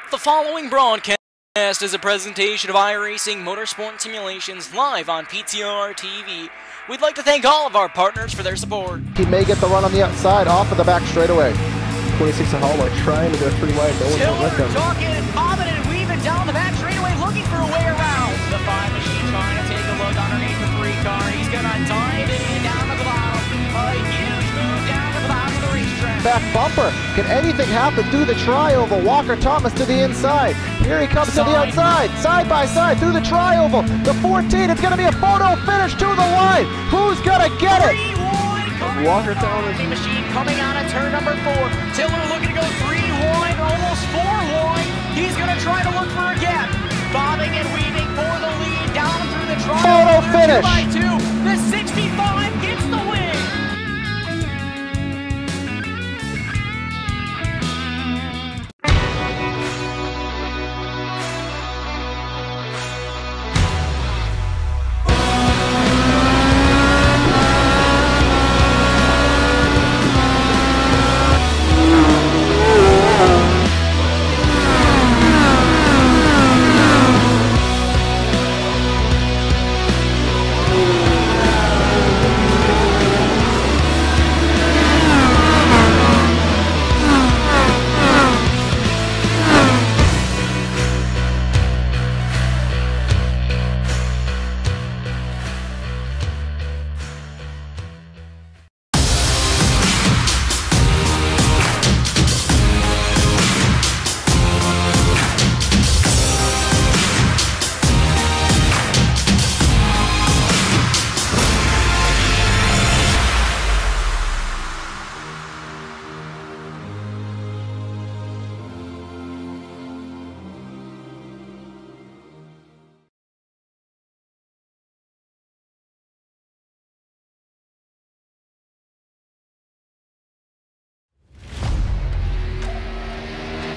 The following broadcast is a presentation of iRacing Motorsport Simulations live on PTRTV. We'd like to thank all of our partners for their support. He may get the run on the outside, off of the back straightaway. 26 and Hallway trying to go 3 wide. No one's going to let them. Talking and bobbing and weaving down the back straightaway, looking for a way around. The 5 machine trying to take a look underneath the 3 car. He's going to dive in down to the bottom. A huge move down to the bottom of the racetrack. Back bumper. Can anything happen through the tri-oval? Walker Thomas to the inside. Here he comes to the outside. Side by side through the tri-oval. The 14. It's going to be a photo finish to the line. Who's going to get it? Walker Thomas. Machine coming out of turn number 4. Tiller looking to go 3 wide, almost 4 wide. He's going to try to look for a gap. Bobbing and weaving for the lead down through the tri. Photo finish. 2 by 2. The 65 gets the win.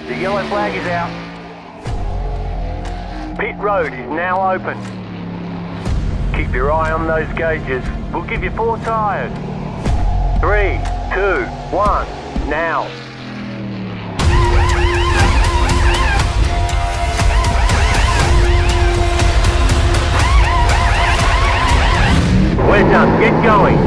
The yellow flag is out. Pit road is now open. Keep your eye on those gauges. We'll give you 4 tyres. 3, 2, 1, now. We're done. Get going.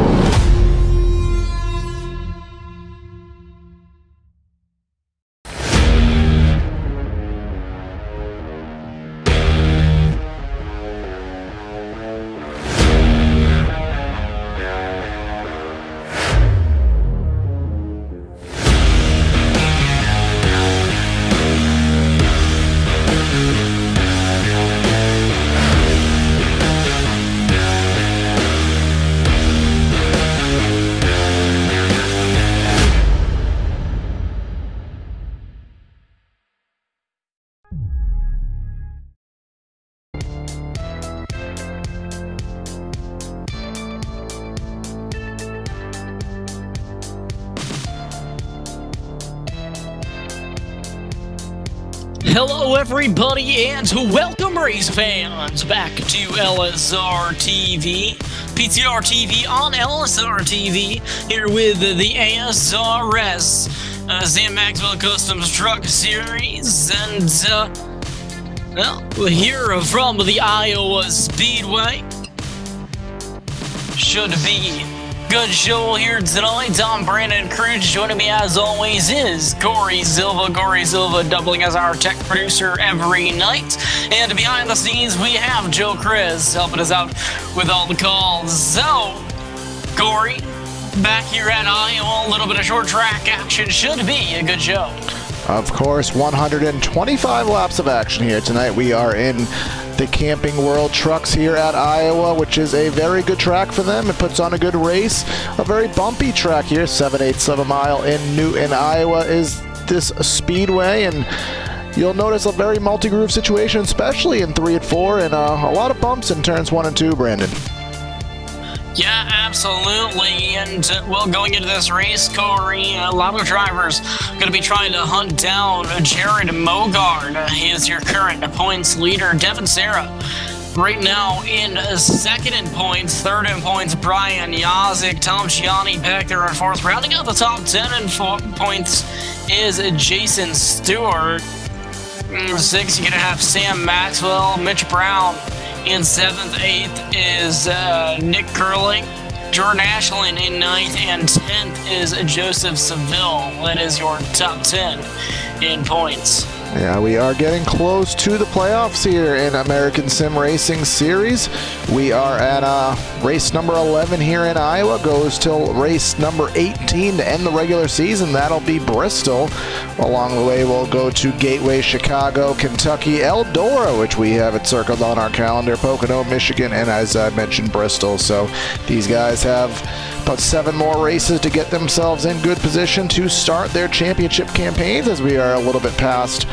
Hello everybody and welcome race fans back to LSRTV, PTRTV on LSRTV, here with the ASRS Maxwell Customs Truck Series, and well, we're here from the Iowa Speedway. Should be good show here tonight. I'm Brandon Cruz. Joining me as always is Corey Silva. Corey Silva doubling as our tech producer every night. And behind the scenes we have Joe Chris helping us out with all the calls. So, Corey, back here at Iowa, a little bit of short track action. Should be a good show. Of course, 125 laps of action here tonight. We are in the Camping World Trucks here at Iowa, which is a very good track for them. It puts on a good race. A very bumpy track here, 7/8 of a mile in Newton, Iowa is this speedway, and you'll notice a very multi-groove situation, especially in 3 and 4, and a lot of bumps in turns 1 and 2, Brandon. Yeah, absolutely. And, well, going into this race, Corey, a lot of drivers going to be trying to hunt down Jared Mogard. He is your current points leader. Devin Serra right now in second in points, third in points, Brian Yazik, Tom Gianni back there in fourth. Rounding out the top 10 in points is Jason Stewart. In 6th, you're going to have Sam Maxwell. Mitch Brown in 7th. 8th is Nick Curling. Jordan Ashland in 9th, and 10th is Joseph Seville. That is your top 10 in points. Yeah, we are getting close to the playoffs here in American Sim Racing Series. We are at race number 11 here in Iowa. Goes till race number 18 to end the regular season. That'll be Bristol. Along the way, we'll go to Gateway, Chicago, Kentucky, Eldora, which we have it circled on our calendar, Pocono, Michigan, and as I mentioned, Bristol. So these guys have about 7 more races to get themselves in good position to start their championship campaigns, as we are a little bit past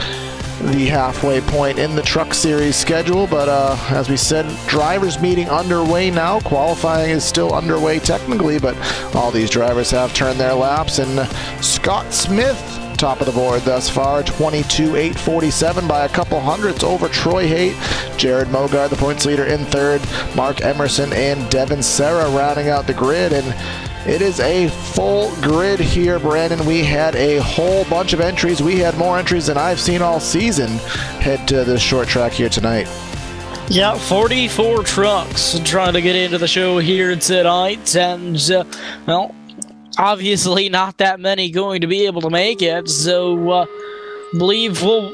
the halfway point in the Truck Series schedule. But as we said, drivers meeting underway now. Qualifying is still underway technically, but all these drivers have turned their laps. And Scott Smith, top of the board thus far, 22.847 by a couple hundredths over Troy Haight. Jared Mogard, the points leader, in 3rd. Mark Emerson and Devin Serra rounding out the grid. And it is a full grid here, Brandon. We had a whole bunch of entries. We had more entries than I've seen all season head to this short track here tonight. Yeah, 44 trucks trying to get into the show here tonight. And, well, obviously not that many going to be able to make it. So, believe, well,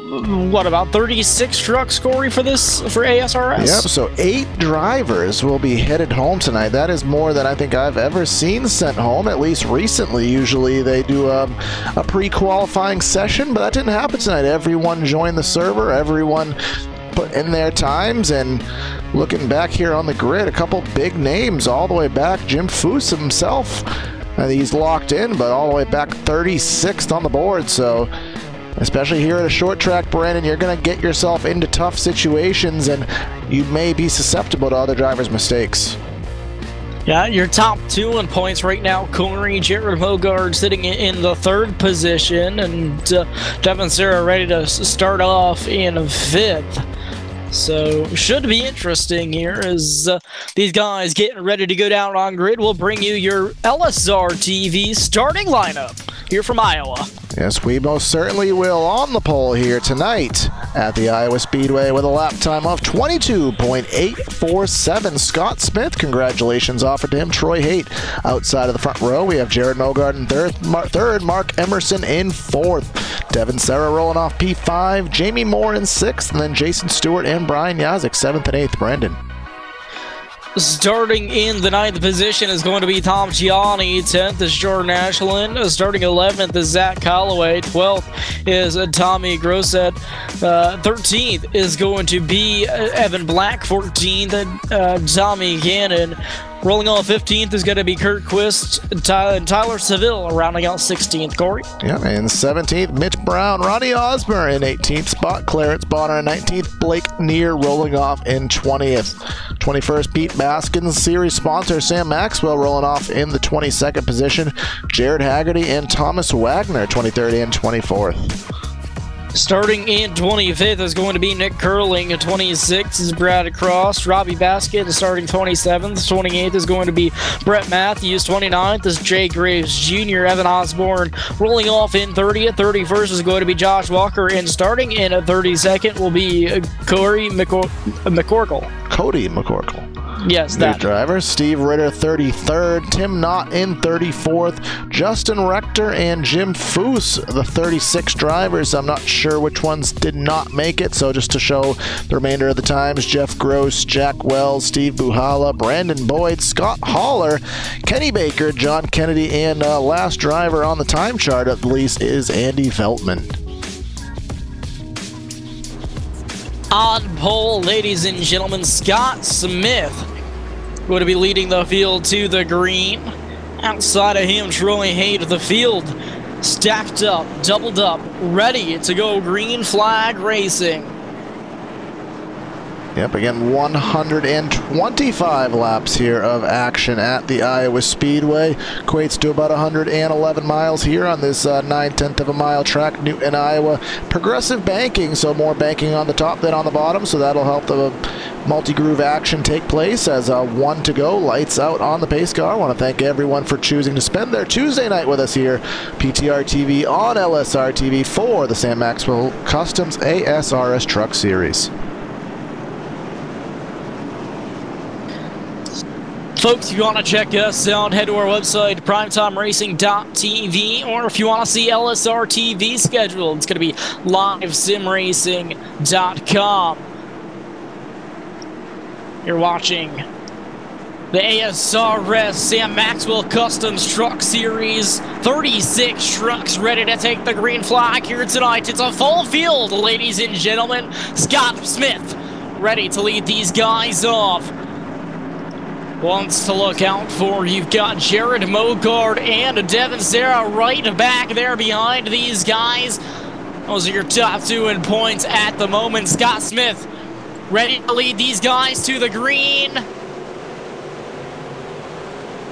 what, about 36 trucks, Corey, for ASRS? Yep, so 8 drivers will be headed home tonight. That is more than I think I've ever seen sent home, at least recently. Usually they do a pre-qualifying session, but that didn't happen tonight. Everyone joined the server, everyone put in their times, and looking back here on the grid, a couple big names all the way back. Jim Foose himself, he's locked in, but all the way back 36th on the board. So especially here at a short track, Brandon, you're going to get yourself into tough situations, and you may be susceptible to other drivers' mistakes. Yeah, your top 2 in points right now, Corey. Jared Mogard sitting in the 3rd position, and Devin Serra ready to start off in 5th. So, should be interesting here as these guys getting ready to go down on grid. We'll bring you your LSRTV starting lineup here from Iowa. Yes, we most certainly will. On the pole here tonight at the Iowa Speedway with a lap time of 22.847. Scott Smith, congratulations offered to him. Troy Haight outside of the front row. We have Jared Mogard in 3rd, Mark Emerson in 4th. Devin Serra rolling off P5, Jamie Moore in 6th, and then Jason Stewart and Brian Yazik 7th and 8th. Brandon. Starting in the 9th position is going to be Tom Gianni. 10th is Jordan Ashland. Starting 11th is Zach Calloway. 12th is Tommy Grosset. 13th is going to be Evan Black. 14th, Tommy Gannon. Rolling off 15th is going to be Kurt Quist and Tyler Seville, rounding out 16th. Corey? Yeah, and 17th, Mitch Brown. Ronnie Osmer in 18th spot. Clarence Bonner in 19th. Blake Neer rolling off in 20th. 21st, Pete Baskins. Series sponsor Sam Maxwell rolling off in the 22nd position. Jared Haggerty and Thomas Wagner, 23rd and 24th. Starting in 25th is going to be Nick Curling. 26th is Brad Cross. Robbie Basket is starting 27th. 28th is going to be Brett Matthews. 29th is Jay Graves Jr. Evan Osborne rolling off in 30th. 31st is going to be Josh Walker. And starting in 32nd will be Cody McCorkle. Cody McCorkle. Yes, that. New driver. Steve Ritter, 33rd. Tim Knott in 34th. Justin Rector and Jim Foose, the 36 drivers. I'm not sure which ones did not make it, so just to show the remainder of the times, Jeff Gross, Jack Wells, Steve Buhala, Brandon Boyd, Scott Haller, Kenny Baker, John Kennedy, and last driver on the time chart at least is Andy Veltman. On pole, ladies and gentlemen, Scott Smith going to be leading the field to the green. Outside of him, Troy Haight of the field, stacked up, doubled up, ready to go green flag racing. Yep, again, 125 laps here of action at the Iowa Speedway. Equates to about 111 miles here on this 9/10 of a mile track, Newton, Iowa. Progressive banking, so more banking on the top than on the bottom, so that'll help the multi-groove action take place as 1 to go. Lights out on the pace car. I want to thank everyone for choosing to spend their Tuesday night with us here. PTRTV on LSRTV for the Sam Maxwell Customs ASRS Truck Series. Folks, if you want to check us out, head to our website, primetimeracing.tv, or if you want to see LSRTV schedule, it's going to be livesimracing.com. You're watching the ASRS Sam Maxwell Customs Truck Series. 36 trucks ready to take the green flag here tonight. It's a full field, ladies and gentlemen. Scott Smith ready to lead these guys off. Ones to look out for, you've got Jared Mogard and Devin Serra right back there behind these guys. Those are your top two in points at the moment. Scott Smith ready to lead these guys to the green.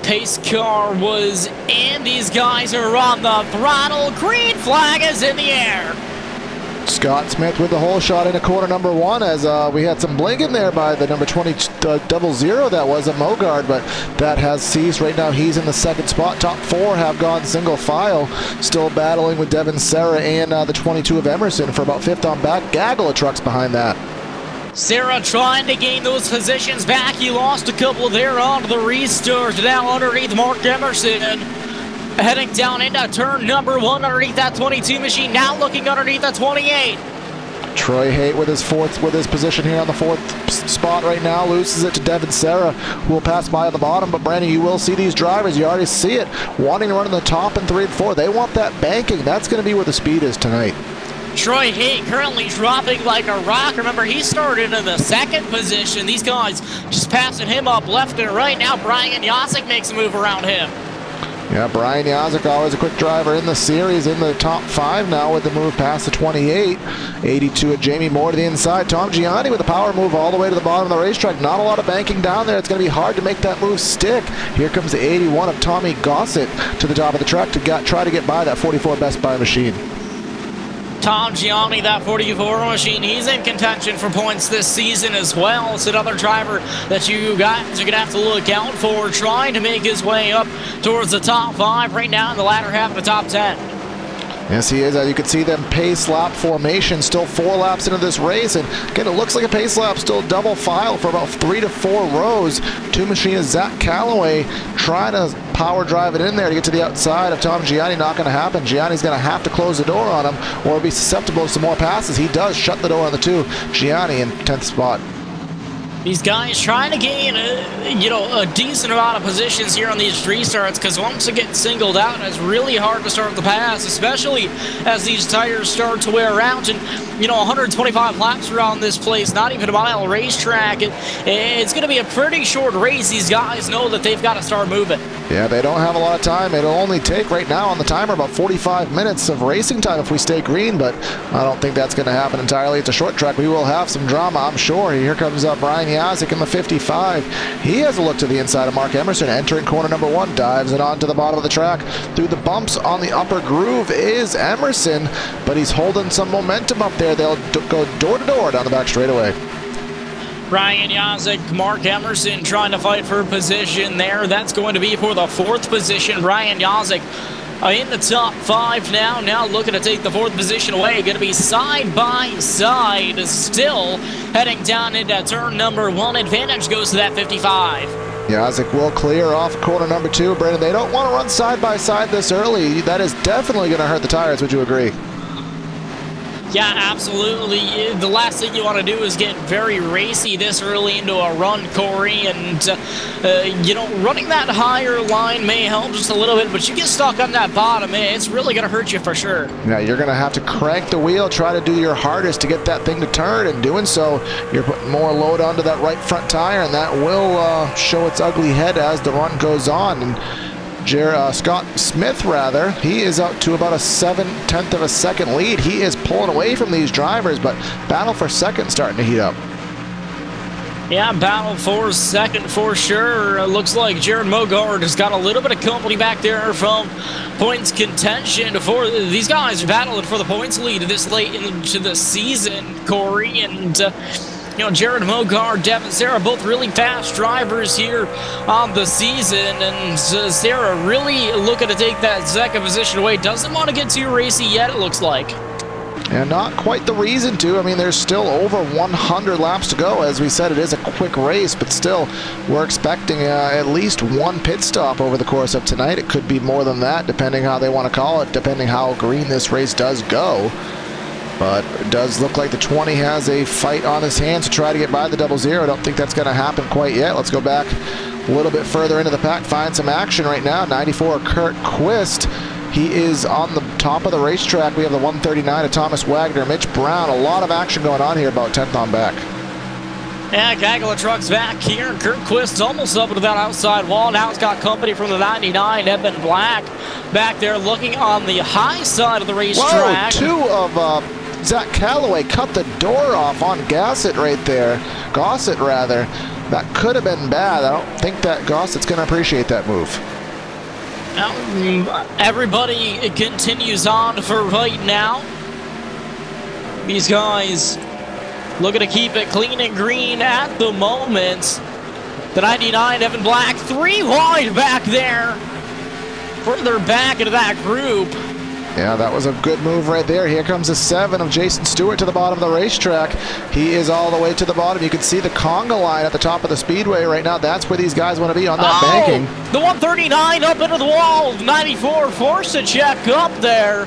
Pace car was in. These guys are on the throttle. Green flag is in the air. Scott Smith with the hole shot into corner number 1 as we had some blinking there by the number 20 00 that was a Mogard, but that has ceased. Right now he's in the second spot. Top 4 have gone single file, still battling with Devin Serra and the 22 of Emerson for about 5th on back. Gaggle of trucks behind that. Serra trying to gain those positions back. He lost a couple there on the restart. Now underneath Mark Emerson. Heading down into turn number 1 underneath that 22 machine. Now looking underneath that 28. Troy Haight with his position here on the 4th spot right now. Loses it to Devin Serra, who will pass by on the bottom. But Brandon, you will see these drivers. You already see it. Wanting to run in the top in 3 and 4. They want that banking. That's going to be where the speed is tonight. Troy Haight currently dropping like a rock. Remember, he started in the 2nd position. These guys just passing him up left and right. Now Brian Yasek makes a move around him. Yeah, Brian Yazek, always a quick driver in the series, in the top 5 now with the move past the 28. 82 at Jamie Moore to the inside. Tom Gianni with the power move all the way to the bottom of the racetrack. Not a lot of banking down there. It's going to be hard to make that move stick. Here comes the 81 of Tommy Gossett to the top of the track to try to get by that 44 Best Buy machine. Tom Gianni, that 44 machine, he's in contention for points this season as well. It's another driver that you guys are going to have to look out for, trying to make his way up towards the top 5 right now in the latter half of the top 10. Yes, he is. You can see them pace lap formation, still 4 laps into this race. And again, it looks like a pace lap, still double file for about 3 to 4 rows. 2 machinists, Zach Calloway, trying to power drive it in there to get to the outside of Tom Gianni. Not going to happen. Gianni's going to have to close the door on him or be susceptible to some more passes. He does shut the door on the 2. Gianni in 10th spot. These guys trying to gain a decent amount of positions here on these restarts, because once it gets singled out, it's really hard to start the pass, especially as these tires start to wear out. And 125 laps around this place, not even a mile racetrack. It's going to be a pretty short race. These guys know that they've got to start moving. Yeah, they don't have a lot of time. It'll only take right now on the timer about 45 minutes of racing time if we stay green, but I don't think that's going to happen entirely. It's a short track. We will have some drama, I'm sure. Here comes Brian Yazek in the 55. He has a look to the inside of Mark Emerson, entering corner number 1, dives it onto the bottom of the track. Through the bumps on the upper groove is Emerson, but he's holding some momentum up there. They'll go door to door down the back straightaway. Brian Yazek, Mark Emerson trying to fight for position there. That's going to be for the 4th position. Brian Yazek in the top 5 now. Now looking to take the 4th position away. Going to be side by side. Still heading down into turn number 1. Advantage goes to that 55. Yazek will clear off corner number 2. Brandon, they don't want to run side by side this early. That is definitely going to hurt the tires. Would you agree? Yeah, absolutely. The last thing you want to do is get very racy this early into a run, Corey. And, running that higher line may help just a little bit, but you get stuck on that bottom, it's really going to hurt you for sure. Yeah, you're going to have to crank the wheel, try to do your hardest to get that thing to turn. And doing so, you're putting more load onto that right front tire, and that will show its ugly head as the run goes on. And Scott Smith, he is out to about a 7/10 of a second lead. He is pulling away from these drivers, but battle for second starting to heat up. Yeah, battle for second for sure. Looks like Jared Mogard has got a little bit of company back there from points contention. For these guys battling for the points lead this late into the season, Corey. And, you know, Jared Mogard, Devin Sarah, both really fast drivers here on the season. And Sarah really looking to take that second position away. Doesn't want to get too racy yet, it looks like. And not quite the reason to. I mean, there's still over 100 laps to go. As we said, it is a quick race, but still, we're expecting at least one pit stop over the course of tonight. It could be more than that, depending how they want to call it, depending how green this race does go. But it does look like the 20 has a fight on his hands to try to get by the 00. I don't think that's going to happen quite yet. Let's go back a little bit further into the pack, find some action right now. 94, Kurt Quist. He is on the top of the racetrack. We have the 139 of Thomas Wagner, Mitch Brown. A lot of action going on here, about 10th on back. Yeah, gaggle of trucks back here. Kurt Quist's almost up to that outside wall. Now it's got company from the 99, Evan Black, back there looking on the high side of the racetrack. Whoa, two of Zach Calloway cut the door off on Gossett right there. Gossett, rather. That could have been bad. I don't think that Gossett's going to appreciate that move. Everybody continues on for right now. These guys looking to keep it clean and green at the moment. The 99, Evan Black, 3 wide back there. Further back into that group. Yeah, that was a good move right there. Here comes the 7 of Jason Stewart to the bottom of the racetrack. He is all the way to the bottom. You can see the conga line at the top of the speedway right now. That's where these guys want to be, on that banking. The 139 up into the wall. 94 forced to check up there.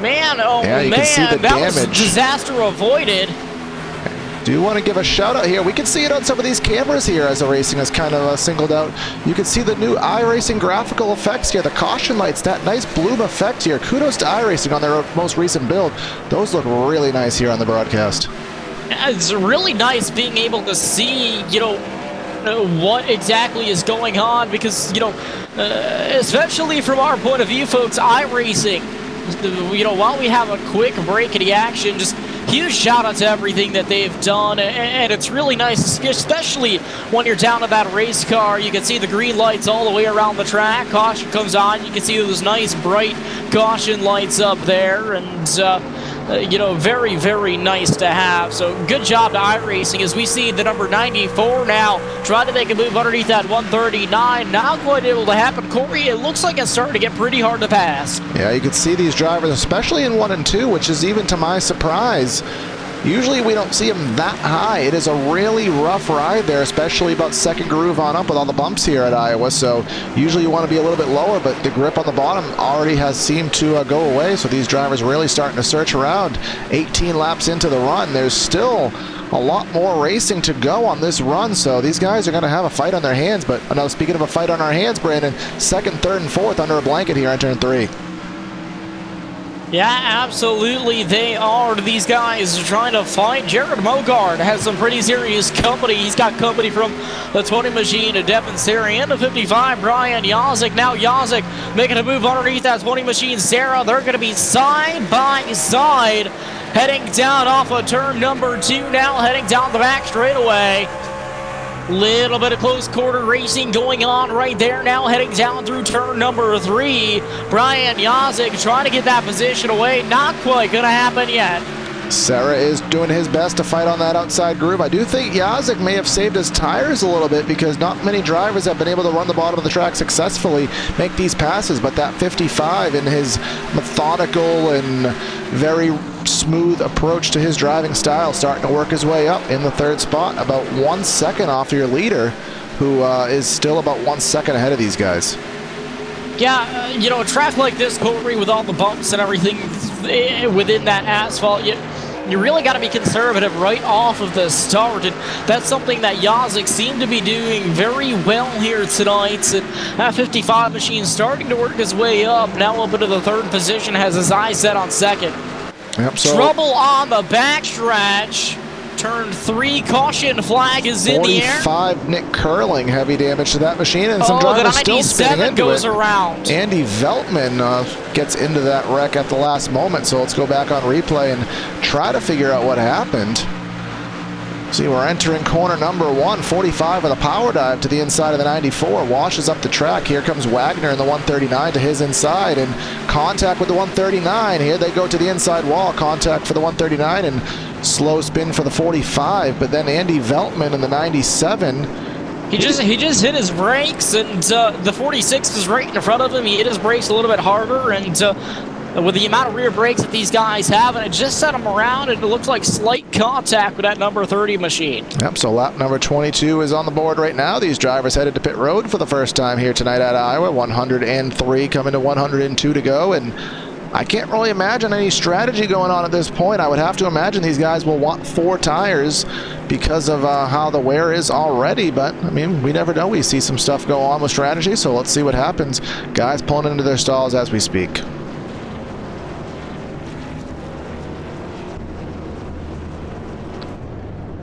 Man, oh yeah, you man, can see the that damage. was disaster avoided. Do want to give a shout out here. We can see it on some of these cameras here as the racing is kind of singled out. You can see the new iRacing graphical effects here, the caution lights, that nice bloom effect here. Kudos to iRacing on their most recent build. Those look really nice here on the broadcast. It's really nice being able to see, you know, what exactly is going on, because, you know, especially from our point of view, folks, iRacing, you know, while we have a quick break in the action, just huge shout out to everything that they've done, and it's really nice, especially when you're down to that race car. You can see the green lights all the way around the track. Caution comes on. You can see those nice bright caution lights up there, and you know, very, very nice to have. So good job to iRacing as we see the number 94 now trying to make a move underneath that 139. Not quite able to happen. Corey, it looks like it's starting to get pretty hard to pass. Yeah, you can see these drivers, especially in 1 and 2, which is even to my surprise. Usually we don't see them that high. It is a really rough ride there, especially about second groove on up with all the bumps here at Iowa. So usually you want to be a little bit lower, but the grip on the bottom already has seemed to go away. So these drivers really starting to search around. 18 laps into the run. There's still a lot more racing to go on this run, so these guys are going to have a fight on their hands. But speaking of a fight on our hands, Brandon, second, third, and fourth under a blanket here in turn 3. Yeah, absolutely, they are. These guys are trying to fight. Jared Mogard has some pretty serious company. He's got company from the 20 machine to Devin Sari and the 55, Brian Yazik. Now Yazik making a move underneath that 20 machine, Sarah. They're going to be side by side, heading down off of turn number 2 now, heading down the back straightaway. Little bit of close quarter racing going on right there now, heading down through turn number 3. Brian Yazik trying to get that position away. Not quite going to happen yet. Sarah is doing his best to fight on that outside groove. I do think Yazik may have saved his tires a little bit, because not many drivers have been able to run the bottom of the track successfully, make these passes, but that 55 in his methodical and very smooth approach to his driving style starting to work his way up in the 3rd spot, about 1 second off your leader, who is still about 1 second ahead of these guys. Yeah, you know, a track like this, Corey, with all the bumps and everything within that asphalt, you really got to be conservative right off of the start, and that's something that Yazik seemed to be doing very well here tonight. And that 55 machine starting to work his way up, now up into the 3rd position, has his eyes set on 2nd. Yep, so trouble on the backstretch. Turn 3, caution flag is in the air. 45 Nick Curling, heavy damage to that machine, and some drivers still spinning into goes it. Around. Andy Veltman gets into that wreck at the last moment, so let's go back on replay and try to figure out what happened. See, we're entering corner number 1, 45 with a power dive to the inside of the 94, washes up the track. Here comes Wagner in the 139 to his inside, and contact with the 139. Here they go to the inside wall, contact for the 139, and slow spin for the 45, but then Andy Veltman in the 97. He just hit his brakes, and the 46 was right in front of him. He hit his brakes a little bit harder, and with the amount of rear brakes that these guys have, and it just set them around, and it looks like slight contact with that number 30 machine. Yep, so lap number 22 is on the board right now. These drivers headed to pit road for the first time here tonight at Iowa. 103 coming to 102 to go, and I can't really imagine any strategy going on at this point. I would have to imagine these guys will want 4 tires because of how the wear is already, but I mean, we never know. We see some stuff go on with strategy, so let's see what happens. Guys pulling into their stalls as we speak.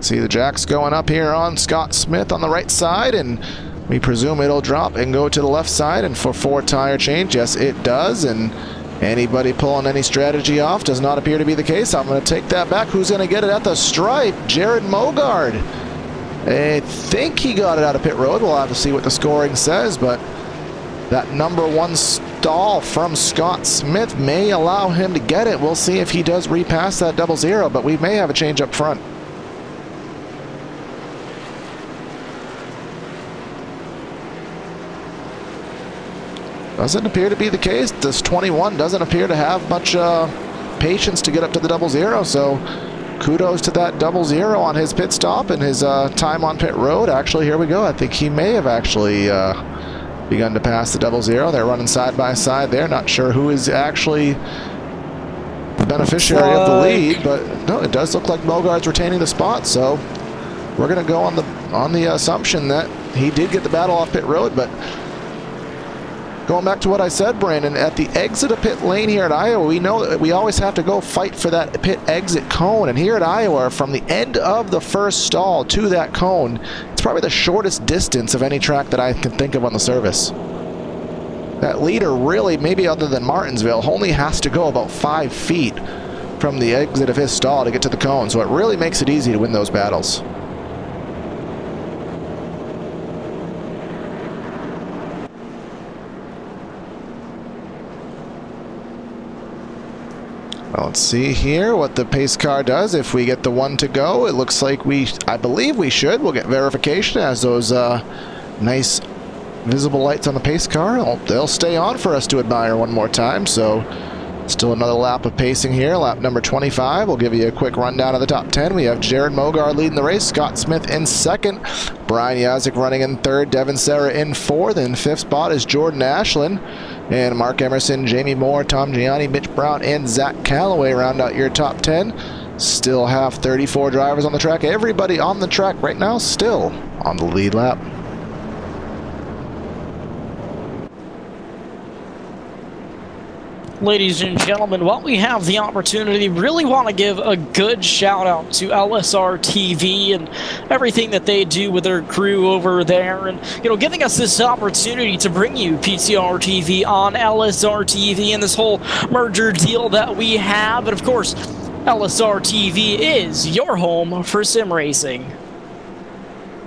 See the jacks going up here on Scott Smith on the right side, and we presume it'll drop and go to the left side, and for 4 tire change, yes it does, and anybody pulling any strategy off does not appear to be the case. I'm going to take that back. Who's going to get it at the stripe? Jared Mogard. I think he got it out of pit road. We'll have to see what the scoring says, but that number 1 stall from Scott Smith may allow him to get it. We'll see if he does repass that 00, but we may have a change up front. Doesn't appear to be the case. This 21 doesn't appear to have much patience to get up to the 00, so kudos to that 00 on his pit stop and his time on pit road. Actually, here we go. I think he may have actually begun to pass the 00. They're running side by side there. Not sure who is actually the beneficiary of the lead, but no, it does look like Mogard's retaining the spot, so we're going to go on the assumption that he did get the battle off pit road, but going back to what I said, Brandon, at the exit of pit lane here at Iowa, we know that we always have to go fight for that pit exit cone. And here at Iowa, from the end of the first stall to that cone, it's probably the shortest distance of any track that I can think of on the service. That leader really, maybe other than Martinsville, only has to go about 5 feet from the exit of his stall to get to the cone. So it really makes it easy to win those battles. Let's see here what the pace car does. If we get the 1 to go, it looks like I believe we should. We'll get verification as those nice visible lights on the pace car. They'll stay on for us to admire one more time. So still another lap of pacing here. Lap number 25. We'll give you a quick rundown of the top 10. We have Jared Mogard leading the race. Scott Smith in 2nd. Brian Yazik running in 3rd. Devin Serra in 4th. In 5th spot is Jordan Ashland. And Mark Emerson, Jamie Moore, Tom Gianni, Mitch Brown, and Zach Calloway round out your top 10. Still have 34 drivers on the track. Everybody on the track right now still on the lead lap. Ladies and gentlemen, while we have the opportunity, really want to give a good shout out to LSRTV and everything that they do with their crew over there, and giving us this opportunity to bring you PTRTV on LSRTV and this whole merger deal that we have. And of course, LSRTV is your home for sim racing.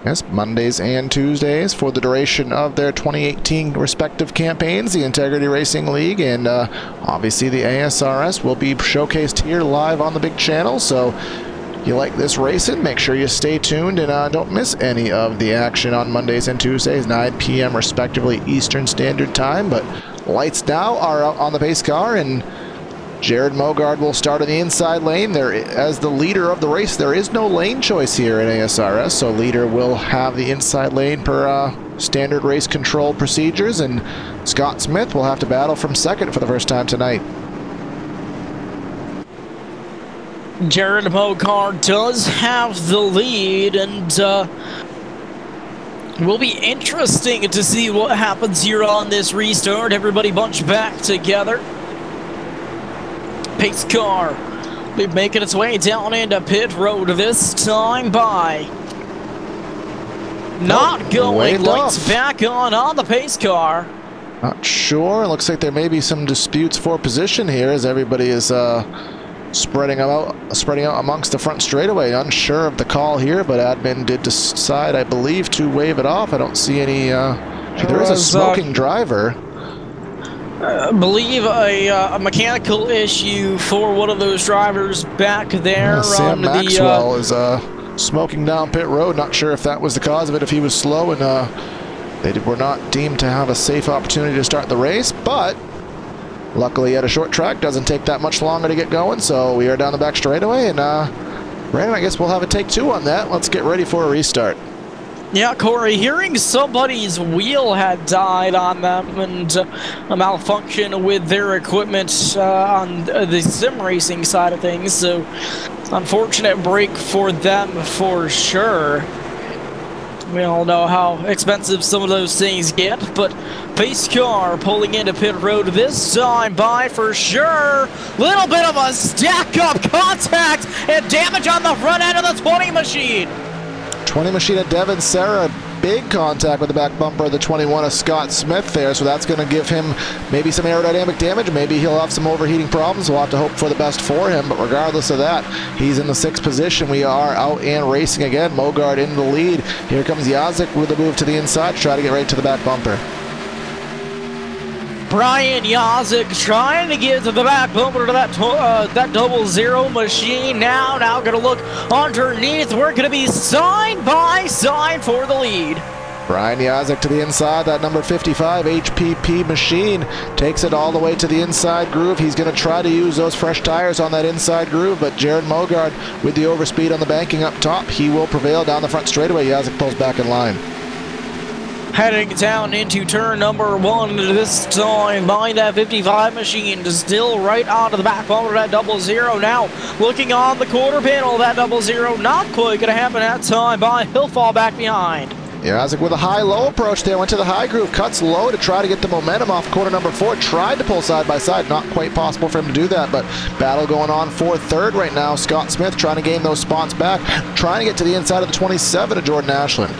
Yes, Mondays and Tuesdays for the duration of their 2018 respective campaigns. The Integrity Racing League and obviously the ASRS will be showcased here live on the big channel. So if you like this racing, make sure you stay tuned and don't miss any of the action on Mondays and Tuesdays, 9 p.m. respectively Eastern Standard Time. But lights now are out on the pace car, and Jared Mogard will start in the inside lane. There, as the leader of the race, there is no lane choice here in ASRS, so leader will have the inside lane per standard race control procedures, and Scott Smith will have to battle from 2nd for the first time tonight. Jared Mogard does have the lead, and will be interesting to see what happens here on this restart. Everybody bunch back together. Pace car be making its way down into pit road this time by not going. Lights back on the pace car. Not sure. Looks like there may be some disputes for position here as everybody is spreading out amongst the front straightaway. Unsure of the call here, but admin did decide, I believe, to wave it off. I don't see any. There is a smoking driver. I believe a mechanical issue for one of those drivers back there. Yeah, Sam Maxwell is smoking down pit road. Not sure if that was the cause of it, if he was slow, and they were not deemed to have a safe opportunity to start the race, but luckily at a short track, doesn't take that much longer to get going, so we are down the back straightaway, and Brandon, I guess we'll have a take 2 on that. Let's get ready for a restart. Yeah, Corey, hearing somebody's wheel had died on them and a malfunction with their equipment on the sim racing side of things, so unfortunate break for them for sure. We all know how expensive some of those things get, but pace car pulling into pit road this time by for sure. Little bit of a stack-up contact and damage on the front end of the 20 machine. 20 machine at Devin Serra, big contact with the back bumper of the 21 of Scott Smith there, so that's going to give him maybe some aerodynamic damage. Maybe he'll have some overheating problems. We'll have to hope for the best for him, but regardless of that, he's in the 6th position. We are out and racing again. Mogard in the lead. Here comes Yazik with a move to the inside to try to get right to the back bumper. Brian Yazik trying to get to the back bumper to that 00 machine. Now going to look underneath. We're going to be side by side for the lead. Brian Yazik to the inside. That number 55 HPP machine takes it all the way to the inside groove. He's going to try to use those fresh tires on that inside groove, but Jared Mogard with the overspeed on the banking up top, he will prevail down the front straightaway. Yazik pulls back in line. Heading down into turn number 1 this time by that 55 machine, still right onto the back bumper of that 00 now. Looking on the quarter panel, that 00 not quite going to happen that time by. He'll fall back behind. Yazik with a high-low approach there, went to the high groove, cuts low to try to get the momentum off corner number 4, tried to pull side by side, not quite possible for him to do that, but battle going on for 3rd right now. Scott Smith trying to gain those spots back, trying to get to the inside of the 27 of Jordan Ashland.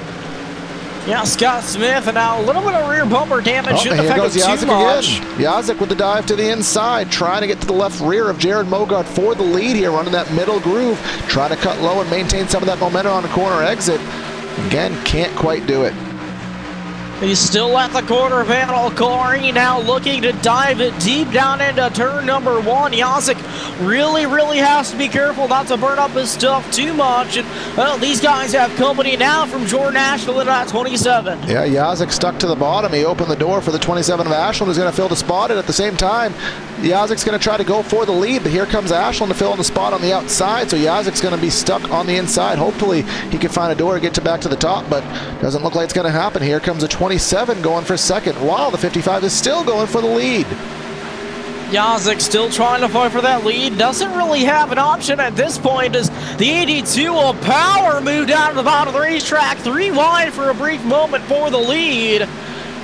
Yeah, Scott Smith, and now a little bit of rear bumper damage. Here goes Yazik again. Yazik with the dive to the inside, trying to get to the left rear of Jared Mogard for the lead here, running that middle groove, trying to cut low and maintain some of that momentum on the corner exit. Again, can't quite do it. He's still at the quarter panel. Corey now looking to dive it deep down into turn number 1. Yazik really has to be careful not to burn up his stuff too much. And, well, these guys have company now from Jordan Ashland at 27. Yeah, Yazik stuck to the bottom. He opened the door for the 27 of Ashland, who's going to fill the spot. And at the same time, Yazik's going to try to go for the lead, but here comes Ashland to fill in the spot on the outside. So Yazik's going to be stuck on the inside. Hopefully, he can find a door to get back to the top, but doesn't look like it's going to happen. Here comes a 27 going for 2nd, while the 55 is still going for the lead. Yazik still trying to fight for that lead. Doesn't really have an option at this point as the 82 will power move down to the bottom of the racetrack. 3 wide for a brief moment for the lead.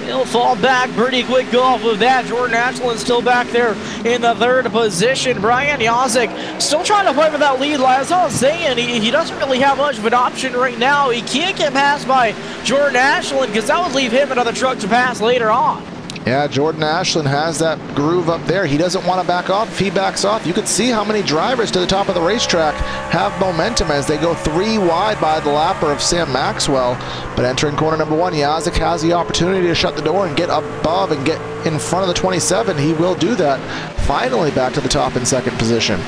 He'll fall back pretty quick off of that. Jordan Ashland still back there in the 3rd position. Brian Yazik still trying to fight for that lead. As I was saying, he doesn't really have much of an option right now. He can't get passed by Jordan Ashland because that would leave him another truck to pass later on. Yeah, Jordan Ashland has that groove up there. He doesn't want to back off. If he backs off, you can see how many drivers to the top of the racetrack have momentum as they go 3 wide by the lapper of Sam Maxwell. But entering corner number 1, Yazik has the opportunity to shut the door and get above and get in front of the 27. He will do that. Finally back to the top in 2nd position.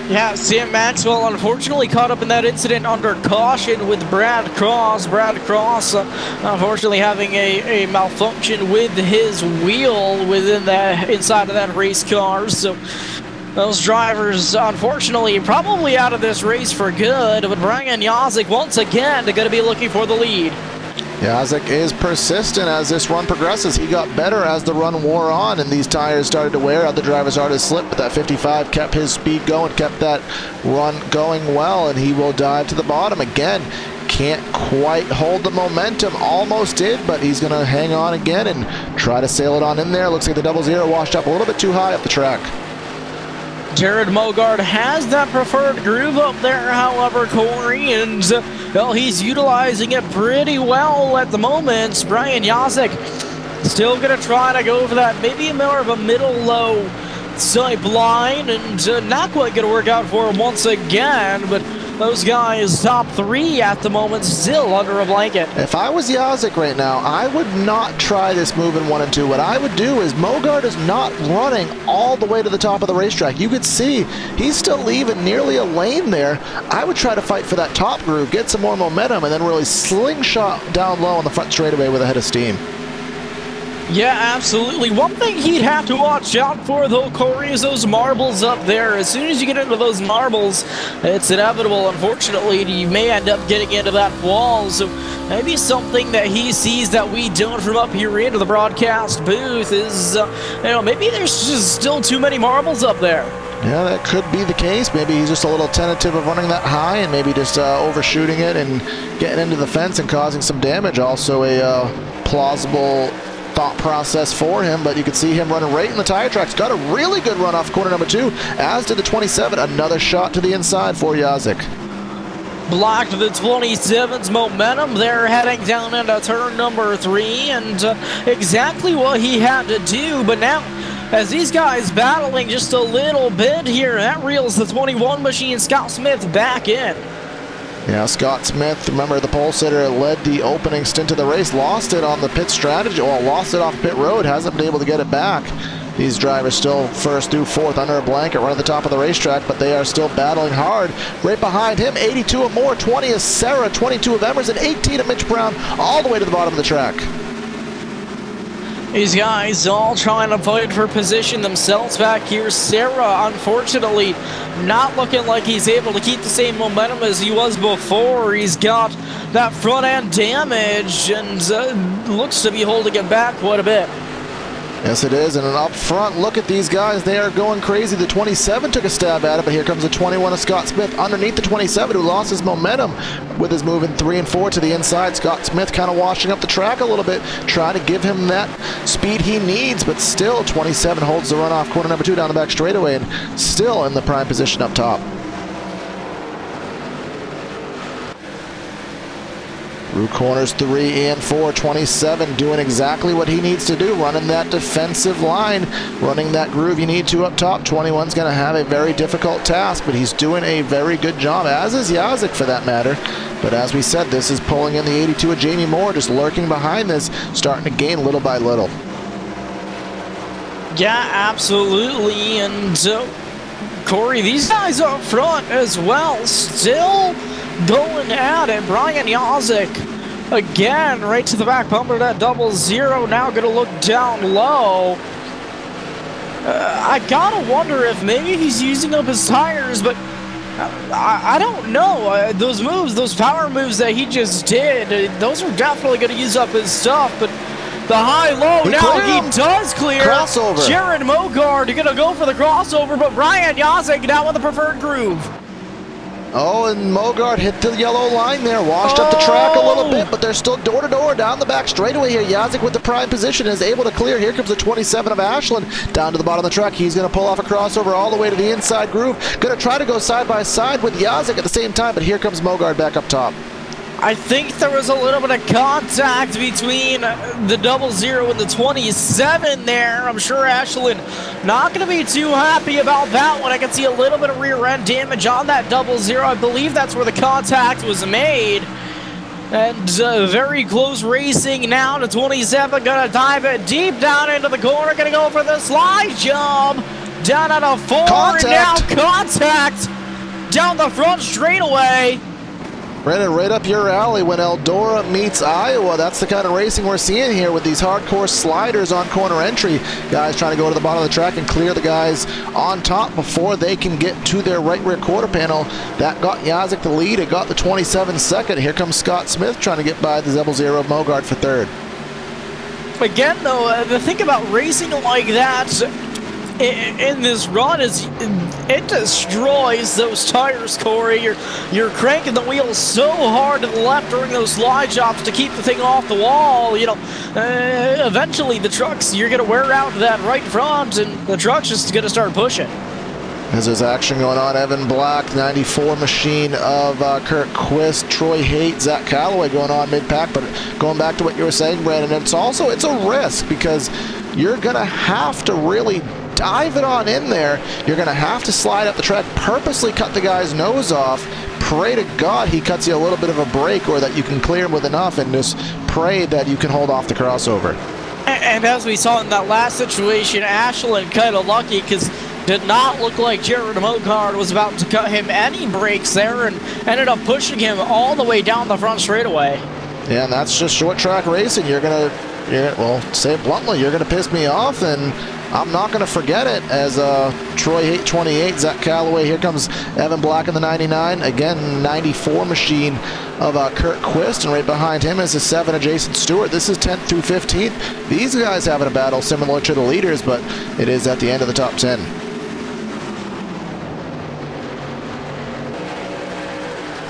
Yeah, Sam Maxwell unfortunately caught up in that incident under caution with Brad Cross. Brad Cross unfortunately having a malfunction with his wheel within the inside of that race car. So those drivers unfortunately probably out of this race for good. But Brian Yazik once again going to be looking for the lead. Yazik is persistent as this run progresses. He got better as the run wore on and these tires started to wear. Other drivers started to slip, but that 55 kept his speed going, kept that run going well, and he will dive to the bottom again. Can't quite hold the momentum. Almost did, but he's going to hang on again and try to sail it on in there. Looks like the 00 washed up a little bit too high up the track. Jared Mogard has that preferred groove up there, however, Corey, and well, he's utilizing it pretty well at the moment. Brian Yazik still going to try to go for that, maybe more of a middle-low type line, and not quite going to work out for him once again, but those guys top 3 at the moment still under a blanket. If I was Yazik right now, I would not try this move in 1 and 2. What I would do is Mogard is not running all the way to the top of the racetrack. You could see he's still leaving nearly a lane there. I would try to fight for that top groove, get some more momentum, and then really slingshot down low on the front straightaway with a head of steam. Yeah, absolutely. One thing he'd have to watch out for, though, Corey, is those marbles up there. As soon as you get into those marbles, it's inevitable. Unfortunately, you may end up getting into that wall. So maybe something that he sees that we don't from up here into the broadcast booth is, you know, maybe there's just still too many marbles up there. Yeah, that could be the case. Maybe he's just a little tentative of running that high and maybe just overshooting it and getting into the fence and causing some damage. Also a plausible thought process for him, but you can see him running right in the tire tracks. Got a really good run off corner number 2, as did the 27. Another shot to the inside for Yazik. Blocked the 27's momentum. They're heading down into turn number 3, and exactly what he had to do. But now, as these guys battling just a little bit here, that reels the 21 machine, Scott Smith, back in. Yeah, Scott Smith, remember the pole sitter, led the opening stint of the race, lost it on the pit strategy, well, lost it off pit road, hasn't been able to get it back. These drivers still first through 4th under a blanket, right at the top of the racetrack, but they are still battling hard. Right behind him, 82 of Moore, 20 of Sarah, 22 of Emerson, 18 of Mitch Brown, all the way to the bottom of the track. These guys all trying to fight for position themselves back here. Sarah, unfortunately, not looking like he's able to keep the same momentum as he was before. He's got that front end damage and looks to be holding it back quite a bit. Yes, it is, and up front, look at these guys. They are going crazy. The 27 took a stab at it, but here comes the 21 of Scott Smith underneath the 27, who lost his momentum with his moving 3 and 4 to the inside. Scott Smith kind of washing up the track a little bit, trying to give him that speed he needs, but still 27 holds the run off corner number 2 down the back straightaway and still in the prime position up top. Through corners 3 and 4, 27 doing exactly what he needs to do, running that defensive line, running that groove you need to up top. 21's going to have a very difficult task, but he's doing a very good job, as is Yazik for that matter. But as we said, this is pulling in the 82 of Jamie Moore, just lurking behind this, starting to gain little by little. Yeah, absolutely, and Corey, these guys up front as well, still going at it. Brian Yazik again right to the back bumper of that 00, now going to look down low. I gotta wonder if maybe he's using up his tires, but I don't know. Those moves, those power moves that he just did, those are definitely going to use up his stuff, but the high-low, now he does clear. Crossover. Jared Mogard going to go for the crossover, but Brian Yazik now with the preferred groove. Oh, and Mogard hit the yellow line there, washed up the track a little bit, but they're still door-to-door down the back straightaway here. Yazik with the prime position is able to clear. Here comes the 27 of Ashland down to the bottom of the track. He's going to pull off a crossover all the way to the inside groove. Going to try to go side-by-side with Yazik at the same time, but here comes Mogard back up top. I think there was a little bit of contact between the 00 and the 27 there. I'm sure Ashland not going to be too happy about that one. I can see a little bit of rear end damage on that 00. I believe that's where the contact was made. And very close racing now to 27. Going to dive it deep down into the corner. Going to go for the slide jump. Down at a 4. Contact. And now contact down the front straightaway. Brandon, right up your alley when Eldora meets Iowa. That's the kind of racing we're seeing here with these hardcore sliders on corner entry. Guys trying to go to the bottom of the track and clear the guys on top before they can get to their right rear quarter panel. That got Yazik the lead. It got the 27 second. Here comes Scott Smith trying to get by the 00 Mogard for third. Again, though, the thing about racing like that in this run is it destroys those tires, Corey. You're cranking the wheels so hard to the left during those slide jobs to keep the thing off the wall. You know, eventually the trucks, you're going to wear out that right front, and the truck's just going to start pushing. As there's action going on, Evan Black, 94 machine of Kurt Quist, Troy Haight, Zach Calloway going on mid-pack. But going back to what you were saying, Brandon, it's a risk because you're going to have to really dive it on in there, you're going to have to slide up the track, purposely cut the guy's nose off, pray to God he cuts you a little bit of a break or that you can clear him with enough, and just pray that you can hold off the crossover. And as we saw in that last situation, Ashland kind of lucky because did not look like Jared Mokard was about to cut him any breaks there and ended up pushing him all the way down the front straightaway. Yeah, and that's just short track racing. Well, say it bluntly, you're going to piss me off, and I'm not going to forget it. As Troy 828, Zach Calloway, here comes Evan Black in the 99. Again, 94 machine of Kurt Quist, and right behind him is the 7 of Jason Stewart. This is 10th through 15th. These guys having a battle similar to the leaders, but it is at the end of the top 10.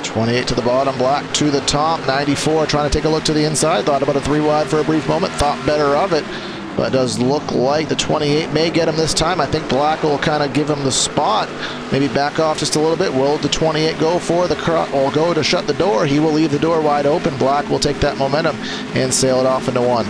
'28 to the bottom, Black to the top, 94 trying to take a look to the inside, thought about a 3 wide for a brief moment, thought better of it, but it does look like the 28 may get him this time. I think Black will kind of give him the spot, maybe back off just a little bit. Will the 28 go for the or go to shut the door? He will leave the door wide open. Black will take that momentum and sail it off into 1.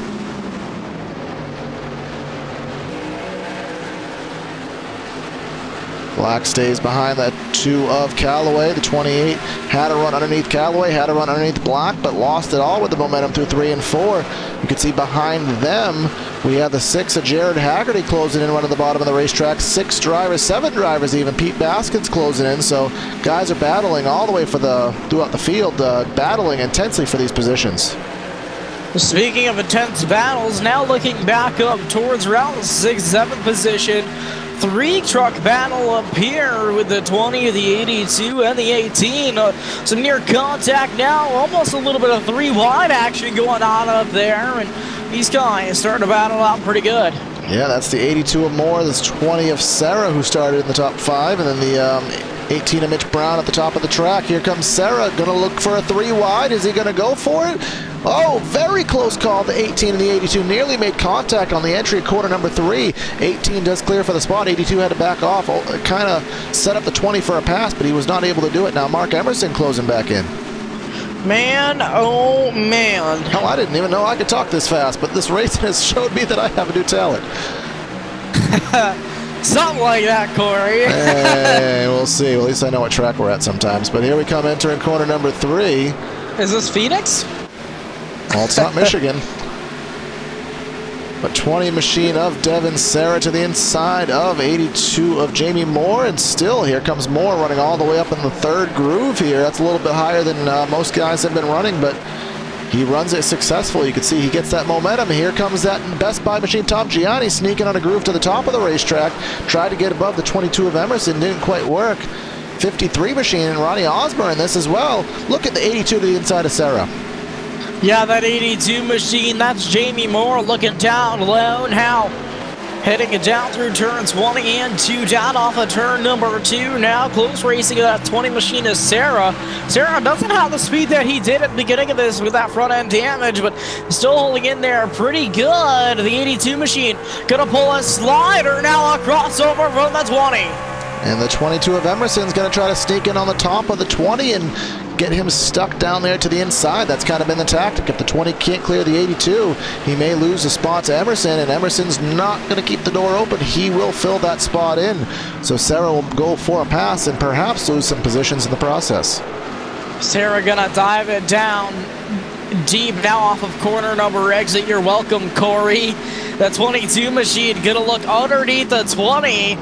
Black stays behind that 2 of Calloway. The 28 had a run underneath Calloway, had a run underneath Black, but lost it all with the momentum through 3 and 4. You can see behind them, we have the 6 of Jared Haggerty closing in, running the bottom of the racetrack. 6 drivers, 7 drivers even. Pete Baskins closing in, so guys are battling all the way throughout the field, battling intensely for these positions. Speaking of intense battles, now looking back up towards around the 6th, 7th position. 3-truck battle up here with the 20, the 82, and the 18. Some near contact now, almost a little bit of 3 wide action going on up there, and these guys starting to battle out pretty good. Yeah, that's the 82 of Moore, this 20 of Sarah who started in the top 5, and then the 18 of Mitch Brown at the top of the track. Here comes Sarah, gonna look for a 3 wide. Is he gonna go for it? Oh, very close call. The 18 and the 82 nearly made contact on the entry at corner number 3. 18 does clear for the spot. 82 had to back off. Kind of set up the 20 for a pass, but he was not able to do it. Now Mark Emerson closing back in. Man, oh man. Hell, I didn't even know I could talk this fast, but this race has showed me that I have a new talent. Something like that, Corey. Hey, we'll see. Well, at least I know what track we're at sometimes. But here we come entering corner number 3. Is this Phoenix? Well, it's not Michigan. But 20 machine of Devin Sarah to the inside of 82 of Jamie Moore. And still, here comes Moore running all the way up in the 3rd groove here. That's a little bit higher than most guys have been running, but he runs it successfully. You can see he gets that momentum. Here comes that Best Buy machine, Tom Gianni, sneaking on a groove to the top of the racetrack. Tried to get above the 22 of Emerson, didn't quite work. 53 machine and Ronnie Osborne in this as well. Look at the 82 to the inside of Sarah. Yeah, that 82 machine, that's Jamie Moore looking down low now. Heading it down through turns 1 and 2, down off of turn number 2. Now close racing of that 20 machine is Sarah. Sarah doesn't have the speed that he did at the beginning of this with that front end damage, but still holding in there pretty good. The 82 machine gonna pull a slider now, a crossover from the 20. And the 22 of Emerson's gonna try to sneak in on the top of the 20 and get him stuck down there to the inside. That's kind of been the tactic. If the 20 can't clear the 82, he may lose the spot to Emerson, and Emerson's not going to keep the door open. He will fill that spot in. So Sarah will go for a pass and perhaps lose some positions in the process. Sarah gonna dive it down deep now off of corner number exit. You're welcome, Corey. The 22 machine gonna look underneath the 20.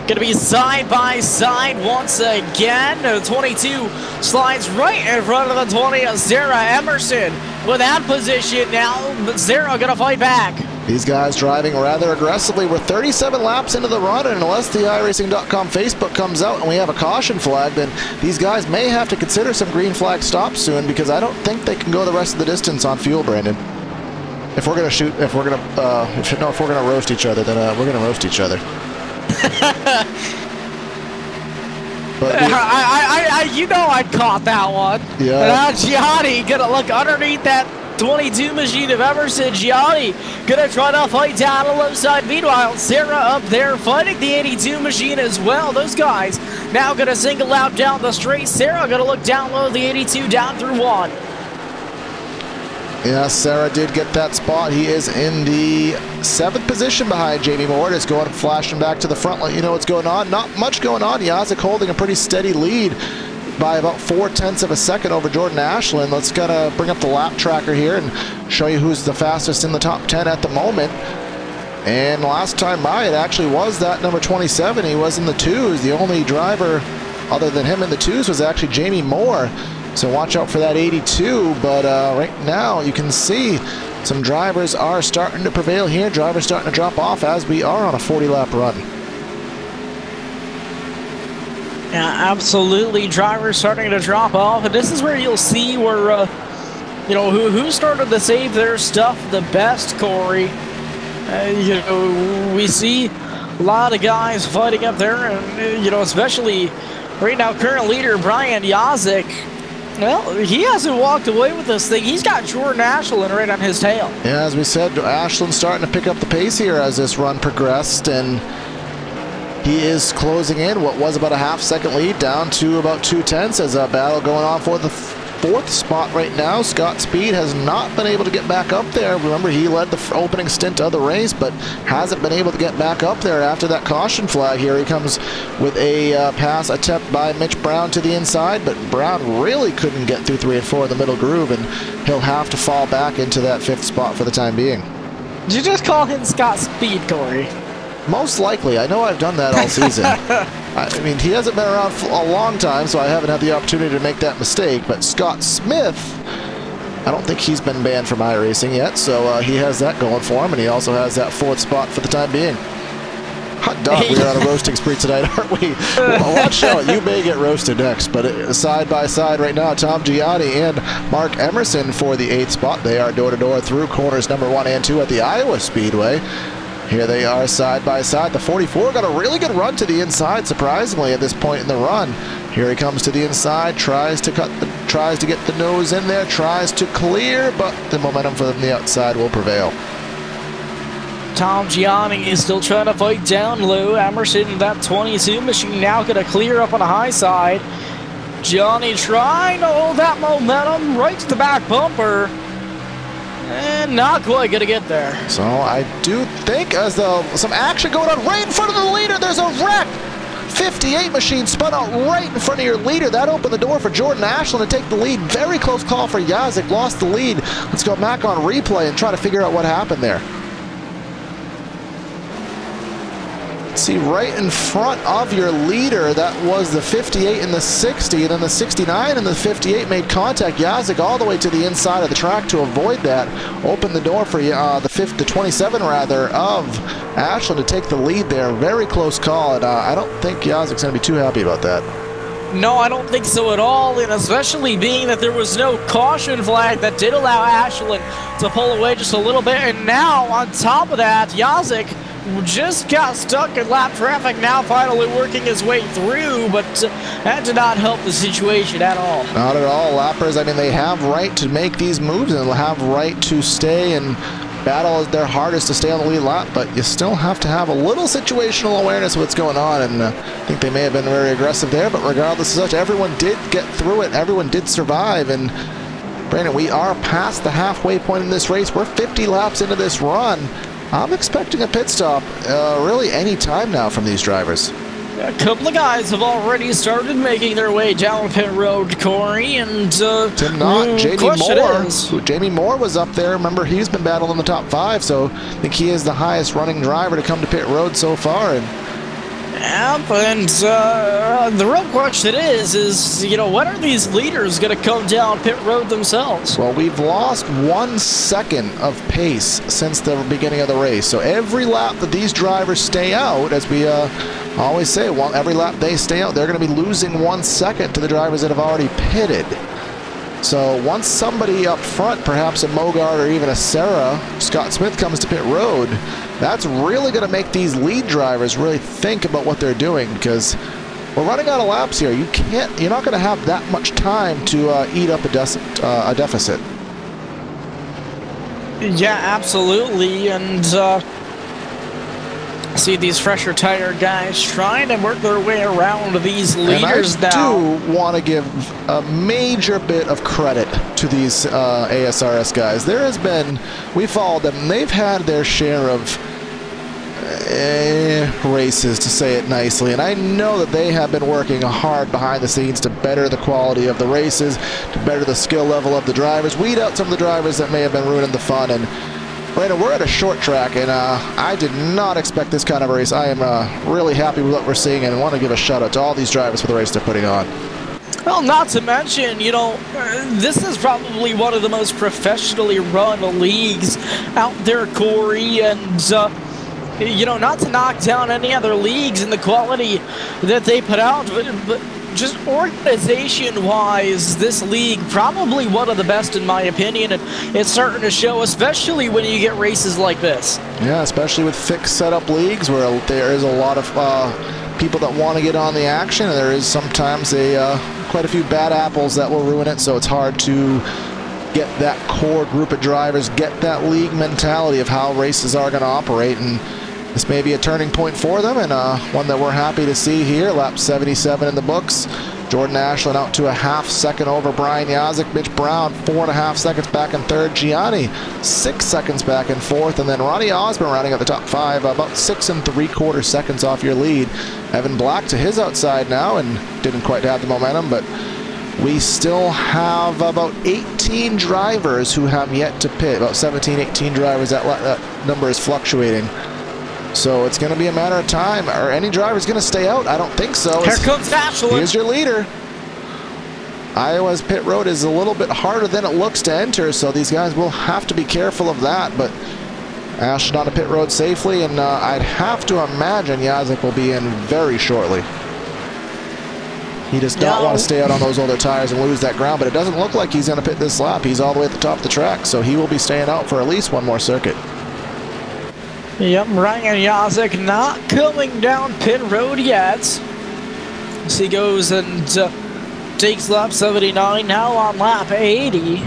Gonna be side by side once again. The 22 slides right in front of the 20 of Sarah Emerson with that position now, but Sarah gonna fight back. These guys driving rather aggressively. We're 37 laps into the run, and unless the iRacing.com Facebook comes out and we have a caution flag, then these guys may have to consider some green flag stops soon, because I don't think they can go the rest of the distance on fuel, Brandon. If we're gonna roast each other, then we're gonna roast each other. But you know I caught that one. Yeah. And now Gianni gonna look underneath that 22 machine of Emerson. Gianni gonna try to fight down the left side. Meanwhile, Sarah up there fighting the 82 machine as well. Those guys now gonna single out down the straight. Sarah gonna look down low, the 82 down through 1. Yeah, Sarah did get that spot. He is in the 7th position behind Jamie Moore. Just going flashing back to the front, let you know what's going on. Not much going on. Yazik holding a pretty steady lead by about 0.4 of a second over Jordan Ashland. Let's bring up the lap tracker here and show you who's the fastest in the top 10 at the moment. And last time by, it actually was that number 27. He was in the 2s. The only driver other than him in the 2s was actually Jamie Moore. So watch out for that 82, but right now you can see some drivers are starting to prevail here. Drivers starting to drop off as we are on a 40-lap run. Yeah, absolutely. Drivers starting to drop off, and this is where you'll see where, you know, who started to save their stuff the best, Corey. You know, we see a lot of guys fighting up there, and, you know, especially right now, current leader Brian Yazik. Well, he hasn't walked away with this thing. He's got Jordan Ashland right on his tail. Yeah, as we said, Ashland's starting to pick up the pace here as this run progressed, and he is closing in what was about a half-second lead down to about 0.2 as a battle going on for the 4th spot right now. Scott Speed has not been able to get back up there. Remember, he led the opening stint of the race, but hasn't been able to get back up there after that caution flag. Here he comes with a pass attempt by Mitch Brown to the inside, but Brown really couldn't get through 3 and 4 in the middle groove, and he'll have to fall back into that 5th spot for the time being. Did you just call him Scott Speed, Corey? Most likely. I know I've done that all season. I mean, he hasn't been around for a long time, so I haven't had the opportunity to make that mistake. But Scott Smith, I don't think he's been banned from iRacing yet, so he has that going for him, and he also has that 4th spot for the time being. Hot dog, we are on a roasting spree tonight, aren't we? Well, watch out, you may get roasted next. But side by side right now, Tom Gianni and Mark Emerson for the 8th spot. They are door-to-door through corners number 1 and 2 at the Iowa Speedway. Here they are side by side. The 44 got a really good run to the inside, surprisingly, at this point in the run. Here he comes to the inside, tries to get the nose in there, tries to clear, but the momentum from the outside will prevail. Tom Gianni is still trying to fight down low. Emerson, that 22 machine, now going to clear up on the high side. Gianni trying to hold that momentum right to the back bumper. And not quite going to get there. So I do think as some action going on right in front of the leader, there's a wreck. 58 machine spun out right in front of your leader. That opened the door for Jordan Ashland to take the lead. Very close call for Yazik. Lost the lead. Let's go back on replay and try to figure out what happened there. See, right in front of your leader, that was the 58 and the 60, and then the 69 and the 58 made contact. Yazik all the way to the inside of the track to avoid that. Opened the door for the 27 rather of Ashland to take the lead there. Very close call, and I don't think Yazik's going to be too happy about that. No, I don't think so at all, and especially being that there was no caution flag that did allow Ashland to pull away just a little bit, and now on top of that, Yazik just got stuck in lap traffic, now finally working his way through, but that did not help the situation at all. Not at all. Lappers, I mean, they have right to make these moves and they'll have right to stay and battle their hardest to stay on the lead lap, but you still have to have a little situational awareness of what's going on, and I think they may have been very aggressive there, but regardless of such, everyone did get through it. Everyone did survive, and Brandon, we are past the halfway point in this race. We're 50 laps into this run. I'm expecting a pit stop really any time now from these drivers. A couple of guys have already started making their way down pit road, Corey, and Tim Knott, Jamie Moore was up there. Remember, he's been battling in the top 5, so I think he is the highest running driver to come to pit road so far. Yep, and the real question is, you know, when are these leaders going to come down pit road themselves? Well, we've lost 1 second of pace since the beginning of the race. So every lap that these drivers stay out, as we always say, every lap they stay out, they're going to be losing 1 second to the drivers that have already pitted. So once somebody up front, perhaps a Mogart or even a Sarah, Scott Smith comes to pit road, that's really going to make these lead drivers really think about what they're doing, because we're running out of laps here. You're not going to have that much time to eat up a deficit. Yeah, absolutely, and See these fresher tire guys trying to work their way around these leaders now. And I do want to give a major bit of credit to these ASRS guys. There has been, we followed them, and they've had their share of races, to say it nicely, and I know that they have been working hard behind the scenes to better the quality of the races, to better the skill level of the drivers, weed out some of the drivers that may have been ruining the fun. And Brandon, we're at a short track, and I did not expect this kind of a race. I am really happy with what we're seeing, and want to give a shout out to all these drivers for the race they're putting on. Well, not to mention, you know, this is probably one of the most professionally run leagues out there, Corey, and you know, not to knock down any other leagues and the quality that they put out, but just organization-wise, this league probably one of the best in my opinion, and it's starting to show, especially when you get races like this. Yeah, especially with fixed setup leagues where there is a lot of people that want to get on the action, and there is sometimes quite a few bad apples that will ruin it, so it's hard to get that core group of drivers, get that league mentality of how races are going to operate, and this may be a turning point for them, and one that we're happy to see here. Lap 77 in the books. Jordan Ashland out to a ½ second over Brian Yazik. Mitch Brown 4.5 seconds back in third. Gianni 6 seconds back in fourth, and then Ronnie Osborne rounding out the top five, about 6 3/4 seconds off your lead. Evan Black to his outside now, and didn't quite have the momentum, but we still have about 18 drivers who have yet to pit. About 17, 18 drivers. That number is fluctuating. So it's going to be a matter of time. Are any drivers going to stay out? I don't think so. Here comes Ashland. Here's your leader. Iowa's pit road is a little bit harder than it looks to enter, so these guys will have to be careful of that. But Ashland on the pit road safely, and I'd have to imagine Yazik will be in very shortly. He does not want to stay out on those older tires and lose that ground, but it doesn't look like he's going to pit this lap. He's all the way at the top of the track, so he will be staying out for at least one more circuit. Yep, Ryan Yazik not coming down pit road yet. As he goes and takes lap 79, now on lap 80.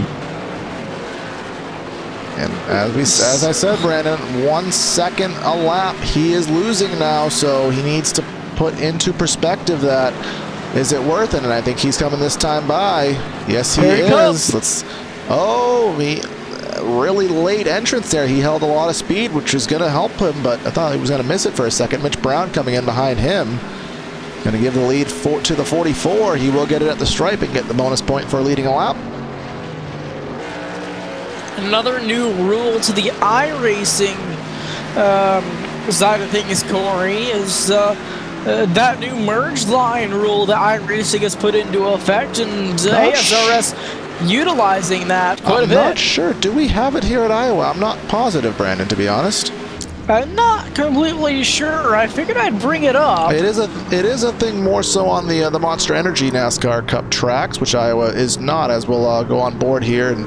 And as I said, Brandon, 1 second a lap he is losing now, so he needs to put into perspective that, is it worth it? And I think he's coming this time by. Yes, he is. He really late entrance there. He held a lot of speed, which was going to help him, but I thought he was going to miss it for a second. Mitch Brown coming in behind him. Going to give the lead to the 44. He will get it at the stripe and get the bonus point for leading a lap. Another new rule to the iRacing side of things, Corey, is that new merge line rule that iRacing has put into effect, and ASRS utilizing that quite a bit. I'm not sure. Do we have it here at Iowa? I'm not positive, Brandon, to be honest. I'm not completely sure. I figured I'd bring it up. It is a thing more so on the Monster Energy NASCAR Cup tracks, which Iowa is not, as we'll go on board here. And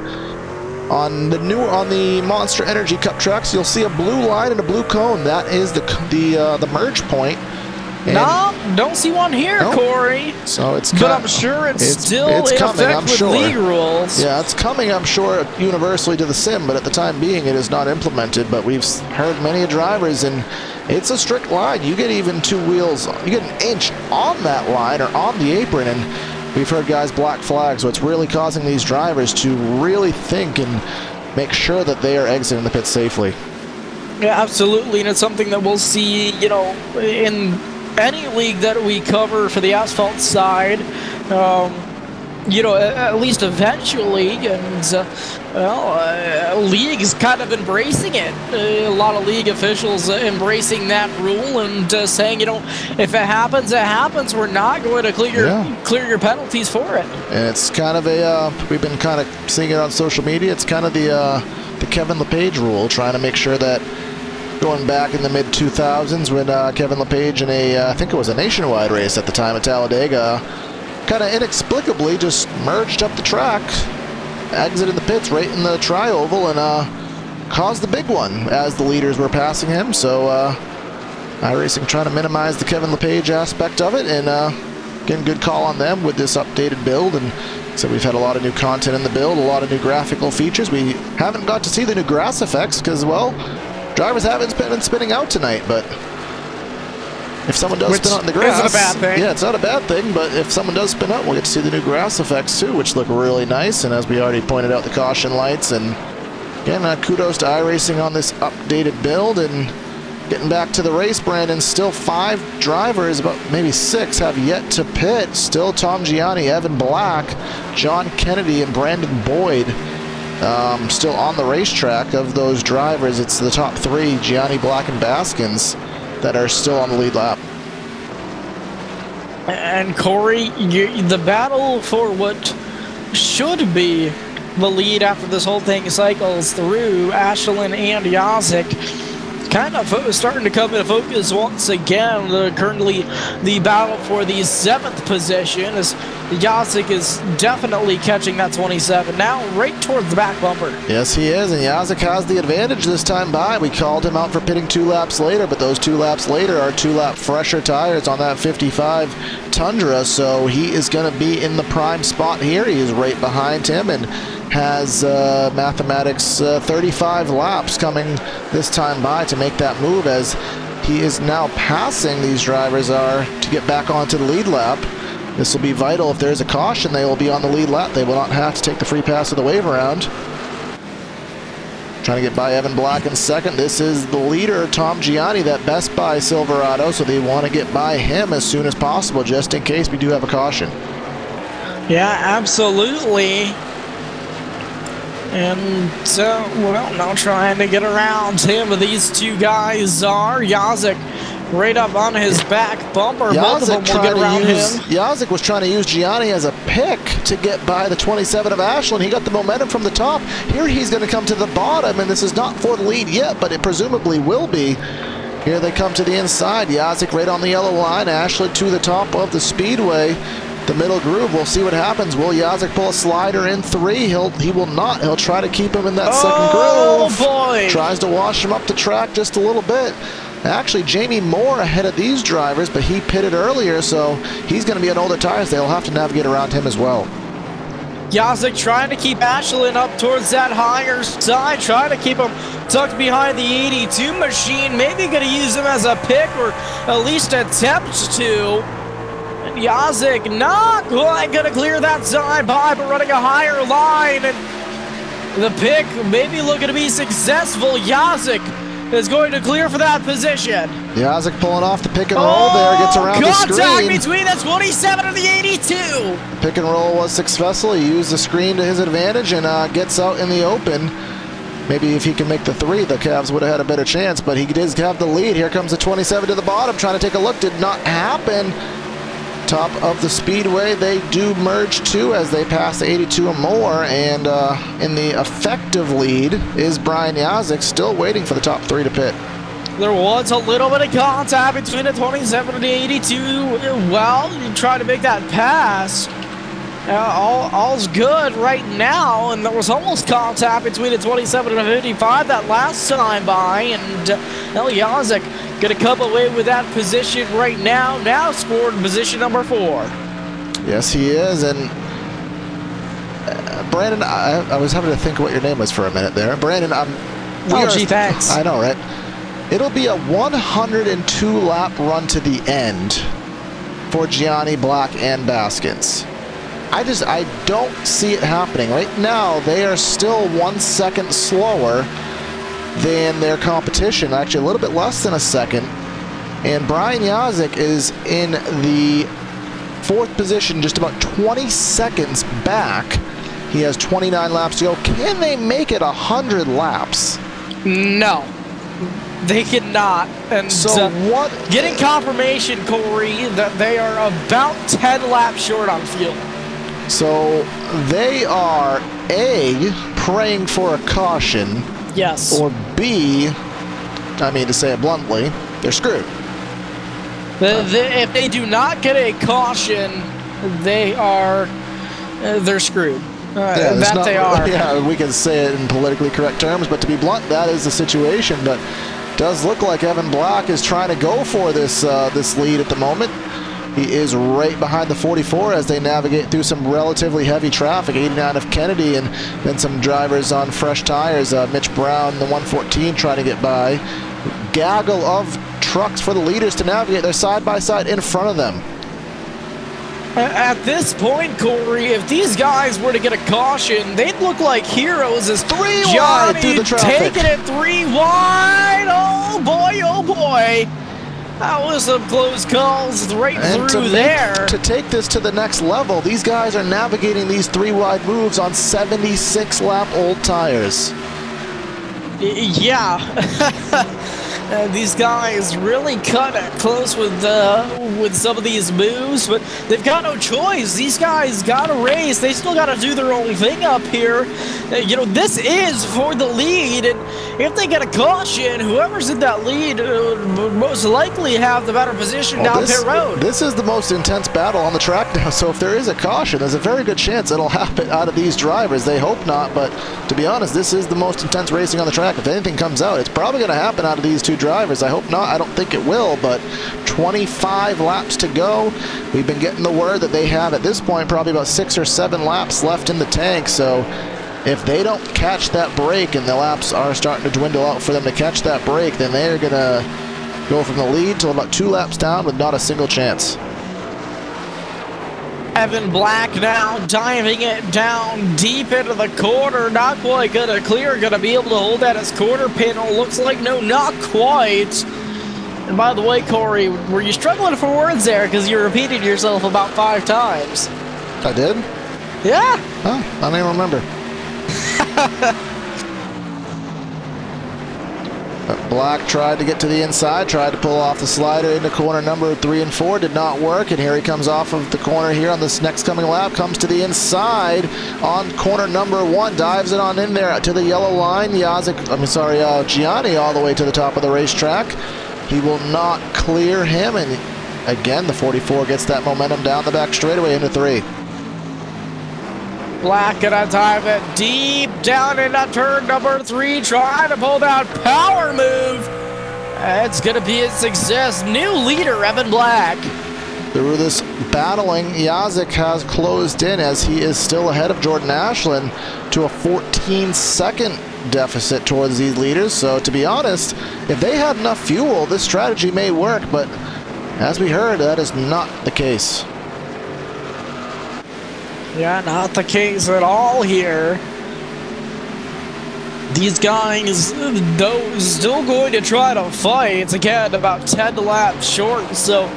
on the Monster Energy Cup tracks, you'll see a blue line and a blue cone. That is the merge point. No, don't see one here, Corey. So it's but I'm sure it's still in effect with league rules. Yeah, it's coming, I'm sure, universally to the sim, but at the time being, it is not implemented. But we've heard many drivers, and it's a strict line. You get even 2 wheels, you get an inch on that line or on the apron, and we've heard guys black flag. So it's really causing these drivers to really think and make sure that they are exiting the pit safely. Yeah, absolutely, and it's something that we'll see, you know, in any league that we cover for the asphalt side, you know, at least eventually, and leagues kind of embracing it. A lot of league officials embracing that rule and saying, you know, if it happens, it happens. We're not going to clear your penalties for it. And it's kind of we've been kind of seeing it on social media. It's kind of the Kevin LePage rule, trying to make sure that, going back in the mid-2000s when Kevin LePage in I think it was a nationwide race at the time at Talladega, kind of inexplicably just merged up the track, exited the pits right in the tri-oval, and caused the big one as the leaders were passing him. So iRacing trying to minimize the Kevin LePage aspect of it, and getting good call on them with this updated build. And so we've had a lot of new content in the build, a lot of new graphical features. We haven't got to see the new grass effects because, well, drivers haven't been spinning out tonight, but If someone does spin out in the grass, it's not a bad thing. Yeah, it's not a bad thing, but if someone does spin out, we'll get to see the new grass effects too, which look really nice. And as we already pointed out, the caution lights. And again, kudos to iRacing on this updated build. And getting back to the race, Brandon, still 5 drivers, about maybe 6, have yet to pit. Still Tom Gianni, Evan Black, John Kennedy, and Brandon Boyd still on the racetrack. Of those drivers, it's the top 3, Gianni, Black, and Baskins, that are still on the lead lap. And Corey, the battle for what should be the lead after this whole thing cycles through Ashlyn and Yazik, kind of starting to come into focus once again. Currently the battle for the 7th position, as Yazik is definitely catching that 27 now, right towards the back bumper. Yes, he is, and Yazik has the advantage this time by. We called him out for pitting 2 laps later, but those 2 laps later are 2-lap fresher tires on that 55 Tundra, so he is going to be in the prime spot here. He is right behind him and has mathematics 35 laps coming this time by to make that move, as he is now passing these drivers are to get back onto the lead lap. This will be vital. If there's a caution, they will be on the lead lap. They will not have to take the free pass of the wave around. Trying to get by Evan Black in second. This is the leader, Tom Gianni, that Best Buy Silverado, so they want to get by him as soon as possible, just in case we do have a caution. Yeah, absolutely. And well, now trying to get around him. These 2 guys are Yazik right up on his back bumper. Both of them will get around him. Yazik was trying to use Gianni as a pick to get by the 27 of Ashlyn. He got the momentum from the top. Here he's going to come to the bottom, and this is not for the lead yet, but it presumably will be. Here they come to the inside. Yazik right on the yellow line. Ashlyn to the top of the speedway. The middle groove. We'll see what happens. Will Yazik pull a slider in 3? He will not. He'll try to keep him in that second groove. Boy! Tries to wash him up the track just a little bit. Actually, Jamie Moore ahead of these drivers, but he pitted earlier, so he's going to be on older tires. They'll have to navigate around him as well. Yazik trying to keep Ashlyn up towards that higher side, trying to keep him tucked behind the 82 machine. Maybe going to use him as a pick, or at least attempt to. Yazik not quite going to clear that side by, but running a higher line. And the pick maybe looking to be successful. Yazik is going to clear for that position. Yazik pulling off the pick and roll there, gets around the screen. Contact between the 27 and the 82. Pick and roll was successful. He used the screen to his advantage and gets out in the open. Maybe if he can make the 3, the Cavs would have had a better chance, but he does have the lead. Here comes the 27 to the bottom, trying to take a look. Did not happen. Top of the speedway, they do merge too as they pass the 82 and more, and in the effective lead is Brian Yazik, still waiting for the top 3 to pit. There was a little bit of contact between the 27 and the 82. Well, you try to make that pass. All's good right now, and there was almost contact between the 27 and the 55 that last time by, and Yazik gonna come away with that position right now. Now scored in position number 4. Yes, he is, and Brandon, I was having to think what your name was for a minute there. Brandon, gee, thanks. I know, right? It'll be a 102-lap run to the end for Gianni, Black, and Baskins. I don't see it happening. Right now, they are still 1 second slower than their competition, actually a little bit less than a second. And Brian Yazik is in the 4th position, just about 20 seconds back. He has 29 laps to go. Can they make it 100 laps? No, they cannot. And so what? Getting confirmation, Corey, that they are about 10 laps short on fuel. So they are A, praying for a caution. Yes. Or B, I mean, to say it bluntly, they're screwed. If they do not get a caution, they're screwed. Yeah, we can say it in politically correct terms, but to be blunt, that is the situation. But it does look like Evan Black is trying to go for this this lead at the moment. He is right behind the 44 as they navigate through some relatively heavy traffic. 89 of Kennedy, and then some drivers on fresh tires. Mitch Brown, the 114, trying to get by. Gaggle of trucks for the leaders to navigate. They're side by side in front of them. At this point, Corey, if these guys were to get a caution, they'd look like heroes as 3 wide through the traffic. Taking it 3 wide. Oh boy, oh boy. That was some close calls right through there. To take this to the next level, these guys are navigating these 3 wide moves on 76 lap old tires. Yeah. These guys really cut it close with some of these moves, but they've got no choice. These guys got to race. They still got to do their own thing up here. You know, this is for the lead, and if they get a caution, whoever's in that lead would most likely have the better position down pit road. This is the most intense battle on the track now, so if there is a caution, there's a very good chance it'll happen out of these drivers. They hope not, but to be honest, this is the most intense racing on the track. If anything comes out, it's probably going to happen out of these 2 drivers. I hope not. I don't think it will, but 25 laps to go. We've been getting the word that they have at this point probably about 6 or 7 laps left in the tank, so if they don't catch that break and the laps are starting to dwindle out for them to catch that break, then they're going to go from the lead to about 2 laps down with not a single chance. Evan Black now diving it down deep into the corner. Not quite going to clear. Going to be able to hold that as quarter panel. Looks like no, not quite. And by the way, Corey, were you struggling for words there? Because you repeated yourself about 5 times. I did? Yeah. Oh, I don't even remember. Black tried to get to the inside, tried to pull off the slider into corner number 3 and 4, did not work, and here he comes off of the corner here on this next coming lap, comes to the inside on corner number 1, dives it on in there to the yellow line. Gianni all the way to the top of the racetrack. He will not clear him, and again the 44 gets that momentum down the back straightaway into 3. Black gonna dive it deep down into turn number 3, trying to pull that power move. It's gonna be a success. New leader, Evan Black. Through this battling, Yazik has closed in as he is still ahead of Jordan Ashland to a 14-second deficit towards these leaders. So to be honest, if they had enough fuel, this strategy may work, but as we heard, that is not the case. Yeah, not the case at all here. These guys, though, still going to try to fight. It's again about 10 laps short, so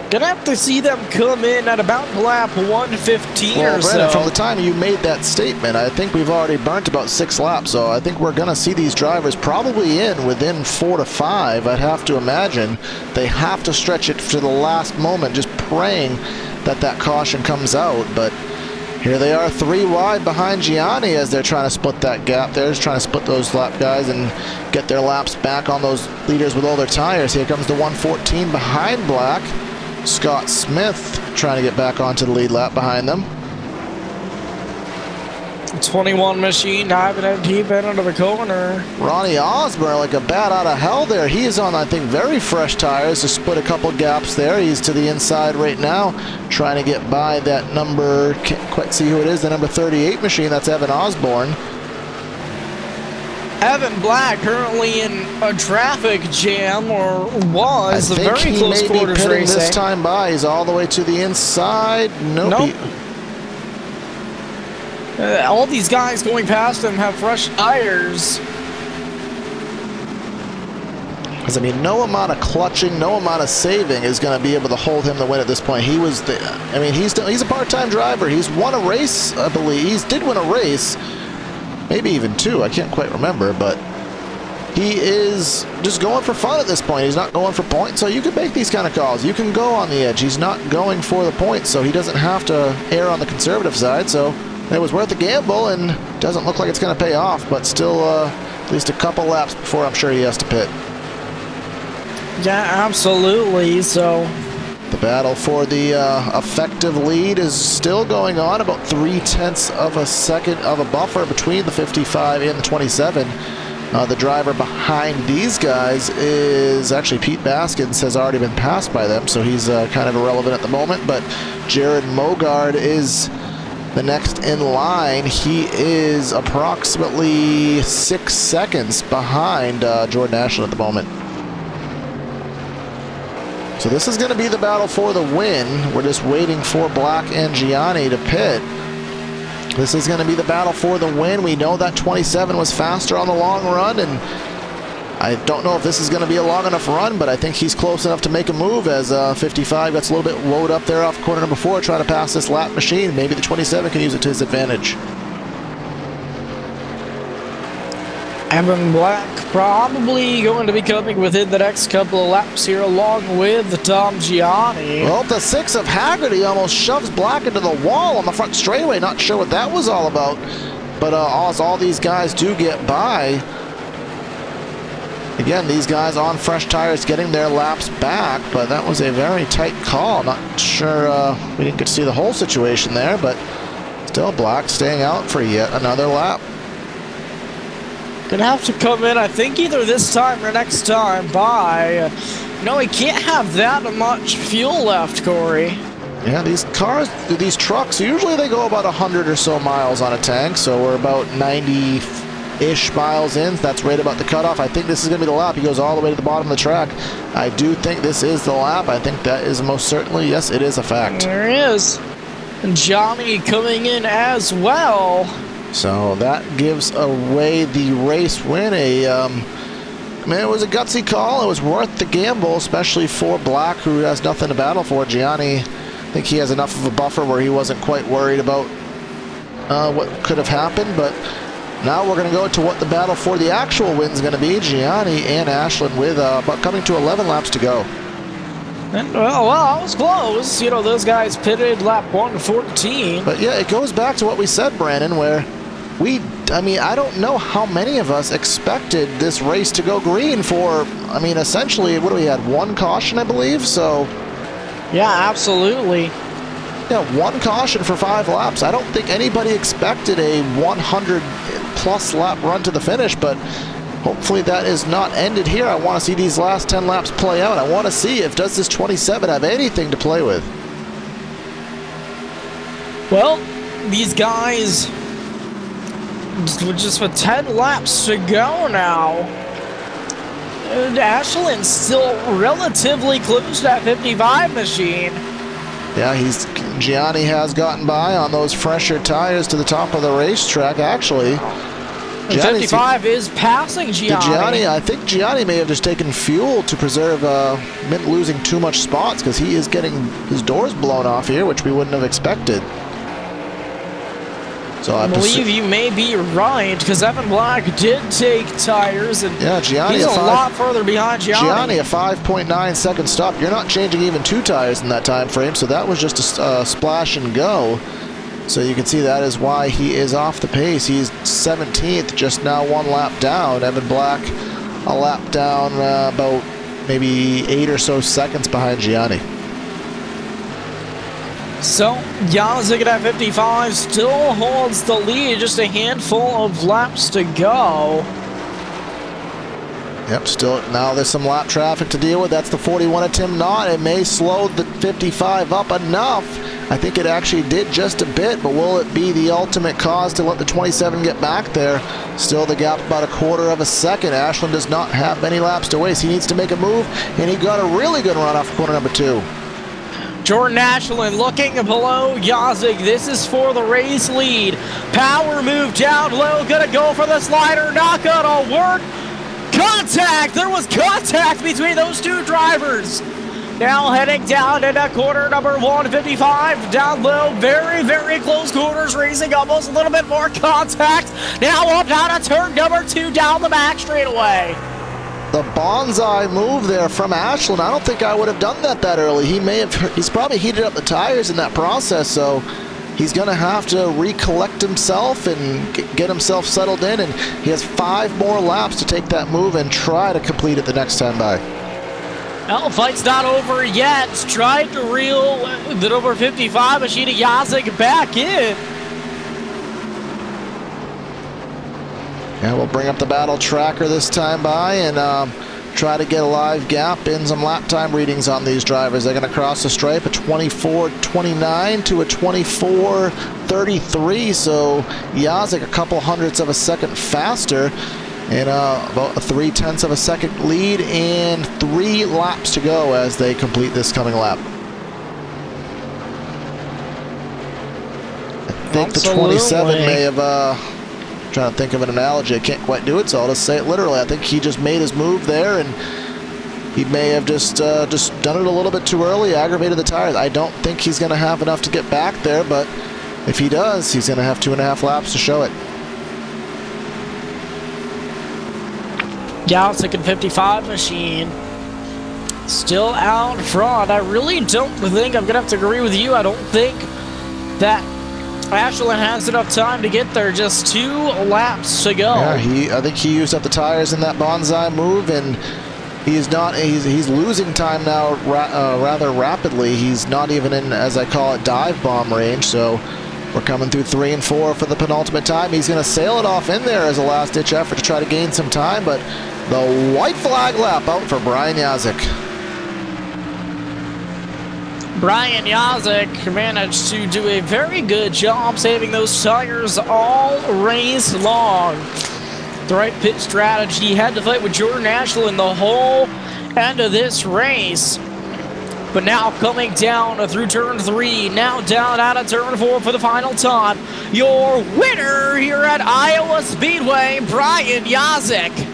gonna have to see them come in at about lap 115 or so. Brandon, from the time you made that statement, I think we've already burnt about 6 laps, so I think we're gonna see these drivers probably within 4 to 5. I'd have to imagine they have to stretch it to the last moment, just praying that that caution comes out, but here they are 3 wide behind Gianni as they're trying to split that gap. They're just trying to split those lap guys and get their laps back on those leaders with all their tires. Here comes the 114 behind Black. Scott Smith trying to get back onto the lead lap behind them. 21 machine diving it deep into the corner. Ronnie Osborne like a bat out of hell there. He is on, I think, very fresh tires to split a couple gaps there. He's to the inside right now, trying to get by that number, can't quite see who it is, the number 38 machine. That's Evan Osborne. Evan Black currently in a traffic jam, or was. I think very close he may quarters be pitting racing. this time by. He's all the way to the inside. Nope. All these guys going past him have fresh tires. Because, I mean, no amount of clutching, no amount of saving is going to be able to hold him to win at this point. He was the, I mean, he's a part-time driver. He's won a race, I believe. He did win a race, maybe even 2. I can't quite remember, but he is just going for fun at this point. He's not going for points, so you can make these kind of calls. You can go on the edge. He's not going for the points, so he doesn't have to err on the conservative side, so it was worth a gamble, and doesn't look like it's going to pay off, but still at least a couple laps before I'm sure he has to pit. Yeah, absolutely. So the battle for the effective lead is still going on, about 0.3 of a second of a buffer between the 55 and the 27. The driver behind these guys is actually Pete Baskins, has already been passed by them, so he's kind of irrelevant at the moment, but Jared Mogard is the next in line. He is approximately 6 seconds behind Jordan Ashland at the moment. So this is going to be the battle for the win. We're just waiting for Black and Gianni to pit. This is going to be the battle for the win. We know that 27 was faster on the long run, and I don't know if this is going to be a long enough run, but I think he's close enough to make a move as 55 gets a little bit low up there off corner number 4, trying to pass this lap machine. Maybe the 27 can use it to his advantage. Evan Black probably going to be coming within the next couple of laps here along with Tom Gianni. Well, the 6 of Haggerty almost shoves Black into the wall on the front straightaway. Not sure what that was all about. But all these guys do get by. Again, these guys on fresh tires getting their laps back, but that was a very tight call. Not sure, we didn't get to see the whole situation there, but still Black staying out for yet another lap. Gonna have to come in, I think, either this time or next time by. No, he can't have that much fuel left, Corey. Yeah, these cars, these trucks, usually they go about 100 or so miles on a tank, so we're about 90-ish miles in. That's right about the cutoff. I think this is going to be the lap. He goes all the way to the bottom of the track. I do think this is the lap. I think that is most certainly, yes, it is a fact. There he is. And Johnny coming in as well. So that gives away the race win. Man, it was a gutsy call. It was worth the gamble, especially for Black, who has nothing to battle for. Gianni, I think he has enough of a buffer where he wasn't quite worried about what could have happened. But now we're going to go to what the battle for the actual win is going to be. Gianni and Ashland with about coming to 11 laps to go. And, well, I was close. You know, those guys pitted lap 114. But yeah, it goes back to what we said, Brandon, where I mean, I don't know how many of us expected this race to go green for, I mean, essentially, what do we had? One caution, I believe, so. Yeah, absolutely. Yeah, one caution for 5 laps. I don't think anybody expected a 100-plus lap run to the finish, but hopefully that is not ended here. I want to see these last 10 laps play out. I want to see if does this 27 have anything to play with. Well, these guys, just with 10 laps to go now, and Ashland's still relatively close to that 55 machine. Yeah, Gianni has gotten by on those fresher tires to the top of the racetrack, actually. 55 is passing Gianni. I think Gianni may have just taken fuel to preserve losing too much spots, because he is getting his doors blown off here, which we wouldn't have expected. So I believe you may be right, because Evan Black did take tires, and yeah, Gianni he's a lot further behind Gianni, a 5.9 second stop. You're not changing even 2 tires in that time frame, so that was just a splash and go. So you can see that is why he is off the pace. He's 17th, just now 1 lap down. Evan Black a lap down, about maybe 8 or so seconds behind Gianni. So, Yazik at 55 still holds the lead, just a handful of laps to go. Yep, still, now there's some lap traffic to deal with. That's the 41 of Tim Knott. It may slow the 55 up enough. I think it actually did just a bit, but will it be the ultimate cause to let the 27 get back there? Still the gap about a quarter of a second. Ashland does not have many laps to waste. He needs to make a move, and he got a really good run off corner number 2. Jordan Ashland looking below Yazik. This is for the race lead. Power move down low. Gonna go for the slider. Not gonna work. Contact! There was contact between those 2 drivers. Now heading down into corner number 155. Down low. Very, very close quarters. Racing almost a little bit more contact. Now up down to turn number 2 down the back straightaway. The bonsai move there from Ashland. I don't think I would have done that early. He's probably heated up the tires in that process, so he's going to have to recollect himself and get himself settled in, and he has 5 more laps to take that move and try to complete it the next time by. Well, fight's not over yet. Tried to reel the number 55 machine of Yazik back in. Yeah, we'll bring up the battle tracker this time by and try to get a live gap in some lap time readings on these drivers. They're going to cross the stripe a 24.29 to a 24.33, so Yazik a couple hundredths of a second faster. in about a 0.3 of a second lead and 3 laps to go as they complete this coming lap. I think the 27 may have, trying to think of an analogy, I can't quite do it, so I'll just say it literally. I think he just made his move there, and he may have just done it a little bit too early, aggravated the tires. I don't think he's going to have enough to get back there, but if he does, he's going to have 2.5 laps to show it. Galsic and 55 machine still out front. I really don't think, I'm going to have to agree with you, I don't think that Ashland has enough time to get there. Just 2 laps to go. Yeah, I think he used up the tires in that bonsai move, and he's losing time now rather rapidly. He's not even in, as I call it, dive bomb range, so we're coming through 3 and 4 for the penultimate time. He's going to sail it off in there as a last-ditch effort to try to gain some time, but the white flag lap out for Brian Yazik. Brian Yazik managed to do a very good job saving those tires all race long. The right pit strategy. He had to fight with Jordan Ashland the whole end of this race. But now coming down through turn 3, now down out of turn 4 for the final time. Your winner here at Iowa Speedway, Brian Yazik.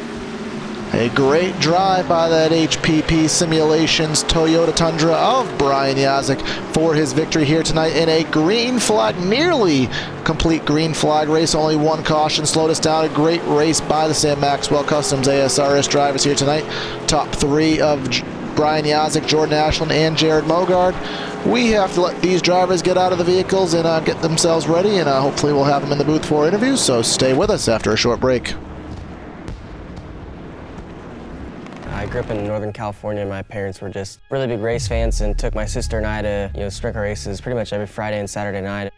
A great drive by that HPP Simulations Toyota Tundra of Brian Yazik for his victory here tonight in a green flag, nearly complete green flag race. Only 1 caution slowed us down. A great race by the Sam Maxwell Customs ASRS drivers here tonight. Top 3 of Brian Yazik, Jordan Ashland, and Jared Mogard. We have to let these drivers get out of the vehicles and get themselves ready, and hopefully we'll have them in the booth for interviews, so stay with us after a short break. I grew up in Northern California. My parents were just really big race fans and took my sister and I to sprint car races pretty much every Friday and Saturday night.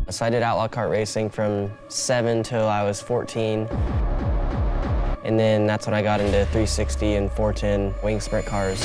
So I did outlaw kart racing from 7 till I was 14. And then that's when I got into 360 and 410 wing sprint cars.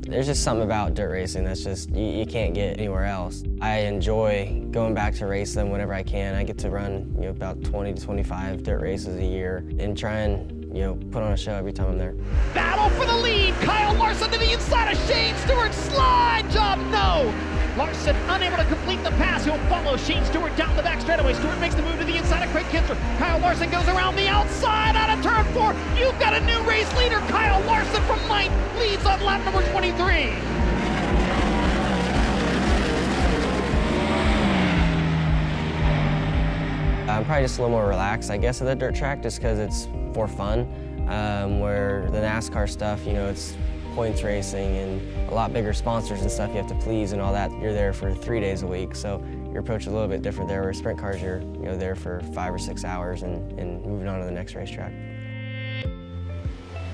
There's just something about dirt racing that's just, you can't get anywhere else. I enjoy going back to race them whenever I can. I get to run about 20 to 25 dirt races a year and try and put on a show every time I'm there. Battle for the lead. Kyle Larson to the inside of Shane Stewart. Slide job, no. Larson unable to complete the pass. He'll follow Shane Stewart down the back straightaway. Stewart makes the move to the inside of Craig Kinser. Kyle Larson goes around the outside out of turn 4. You've got a new race leader. Kyle Larson from 9th leads on lap number 23. I'm probably just a little more relaxed, I guess, at the dirt track just because it's for fun. Where the NASCAR stuff, it's points racing and a lot bigger sponsors and stuff you have to please and all that. You're there for 3 days a week, so your approach is a little bit different there. Where sprint cars, you're there for 5 or 6 hours and moving on to the next racetrack.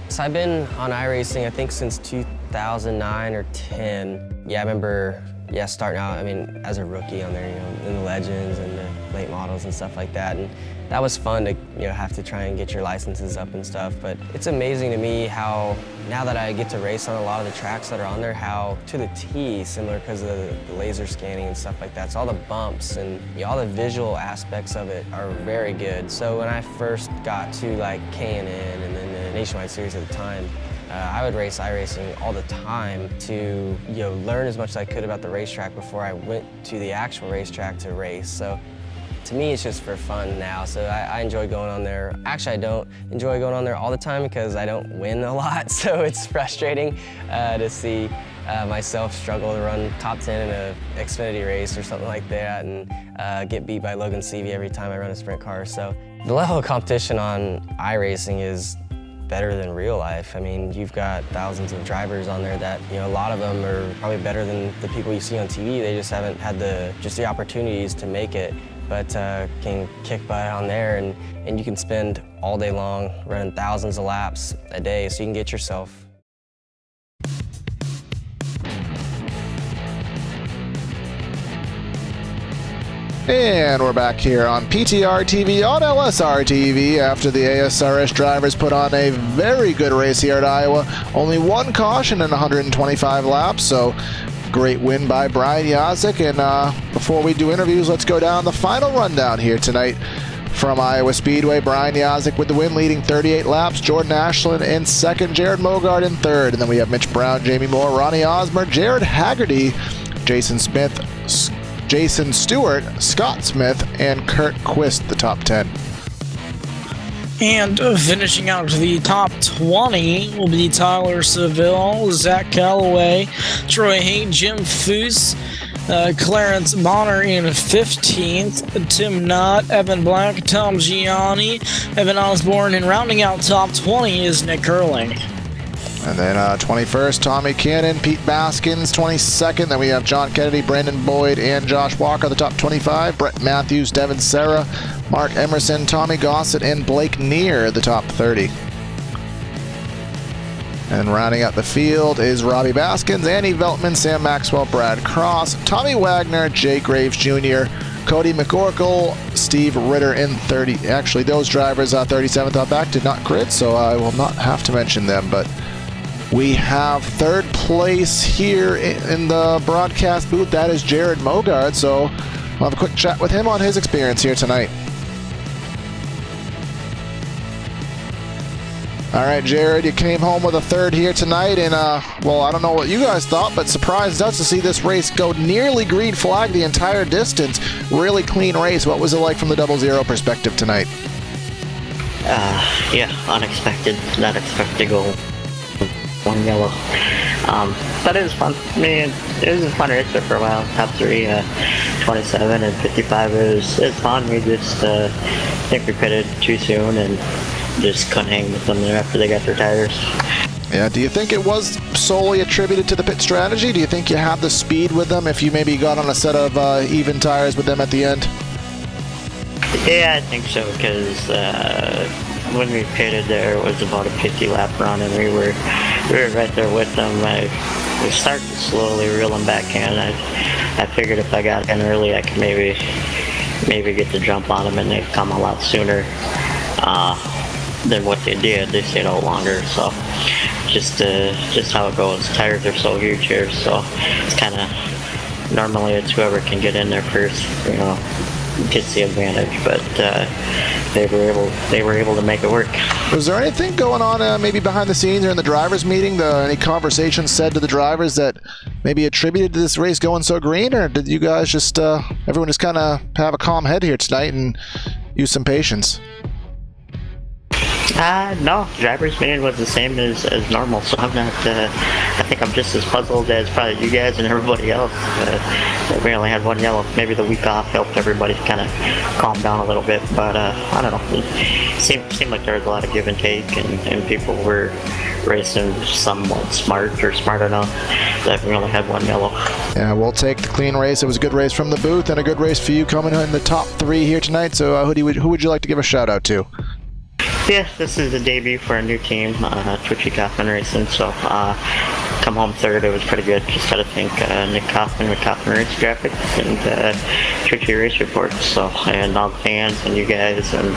So I've been on iRacing, I think, since 2009 or 10. Yeah, I remember, starting out, as a rookie on there, in the Legends and the late models and stuff like that. And that was fun to, have to try and get your licenses up and stuff. But it's amazing to me how, now that I get to race on a lot of the tracks that are on there, how to the T, similar because of the laser scanning and stuff like that. So all the bumps and all the visual aspects of it are very good. So when I first got to K&N and then the Nationwide Series at the time, I would race iRacing all the time to learn as much as I could about the racetrack before I went to the actual racetrack to race. So to me, it's just for fun now, so I enjoy going on there. Actually, I don't enjoy going on there all the time because I don't win a lot, so it's frustrating to see myself struggle to run top 10 in an Xfinity race or something like that and get beat by Logan Seavey every time I run a sprint car. So the level of competition on iRacing is better than real life. You've got thousands of drivers on there that, a lot of them are probably better than the people you see on TV. They just haven't had the opportunities to make it, but can kick butt on there, and you can spend all day long running thousands of laps a day, so you can get yourself. And we're back here on PTRTV on LSRTV after the ASRS drivers put on a very good race here at Iowa. Only one caution in 125 laps, so great win by Brian Yazik. And before we do interviews, let's go down the final rundown here tonight from Iowa Speedway. Brian Yazik with the win, leading 38 laps. Jordan Ashland in second. Jared Mogard in third. And then we have Mitch Brown, Jamie Moore, Ronnie Osmer, Jared Haggerty, Jason Smith, Jason Stewart, Scott Smith, and Kurt Quist, the top 10. And finishing out the top 20 will be Tyler Seville, Zach Calloway, Troy Hay, Jim Foose, Clarence Bonner in 15th, Tim Knott, Evan Black, Tom Gianni, Evan Osborne, and rounding out top 20 is Nick Curling. And then 21st, Tommy Cannon, Pete Baskins, 22nd. Then we have John Kennedy, Brandon Boyd, and Josh Walker, the top 25. Brett Matthews, Devin Serra, Mark Emerson, Tommy Gossett, and Blake Neer, the top 30. And rounding out the field is Robbie Baskins, Andy Veltman, Sam Maxwell, Brad Cross, Tommy Wagner, Jake Graves Jr., Cody McCorkle, Steve Ritter in 30. Actually, those drivers 37th out back did not crit, so I will not have to mention them, but we have third place here in the broadcast booth. That is Jared Mogard, so we'll have a quick chat with him on his experience here tonight. All right, Jared, you came home with a third here tonight, and well, I don't know what you guys thought, but surprised us to see this race go nearly green flag the entire distance. Really clean race. What was it like from the 00 perspective tonight? Yeah, unexpected. Not expect to go one yellow. But it was fun. I mean, it was a fun race there for a while. Top 3, 27 and 55. It was fun. We just think we pitted too soon and just couldn't hang with them there after they got their tires. Yeah, do you think it was solely attributed to the pit strategy? Do you think you had the speed with them if you maybe got on a set of even tires with them at the end? Yeah, I think so, because when we pitted there, it was about a 50 lap run, and we were right there with them. We started to slowly reel them back in. I figured if I got in early, I could maybe get the jump on them, and they'd come a lot sooner than what they did. They stayed out longer, so just how it goes. Tires are so huge here, so it's kind of normally it's whoever can get in there first, you know, gets the advantage, but they were able to make it work. Was there anything going on maybe behind the scenes or in the drivers meeting? Any conversations said to the drivers that maybe attributed to this race going so green, or did you guys just everyone just kind of have a calm head here tonight and use some patience? No, driver's meeting was the same as normal, so I'm not, I think I'm just as puzzled as probably you guys and everybody else. We only had one yellow. Maybe the week off helped everybody kind of calm down a little bit, but I don't know. It seemed like there was a lot of give and take, and people were racing somewhat smart enough that we only had one yellow. Yeah, we'll take the clean race. It was a good race from the booth and a good race for you coming in the top 3 here tonight, so who would you like to give a shout out to? Yeah, this is the debut for a new team, Twitchy Kaufman Racing, so come home third. It was pretty good. Just got to thank Nick Kaufman with Kaufman Race Graphics and Twitchy Race Reports, so, and all the fans and you guys and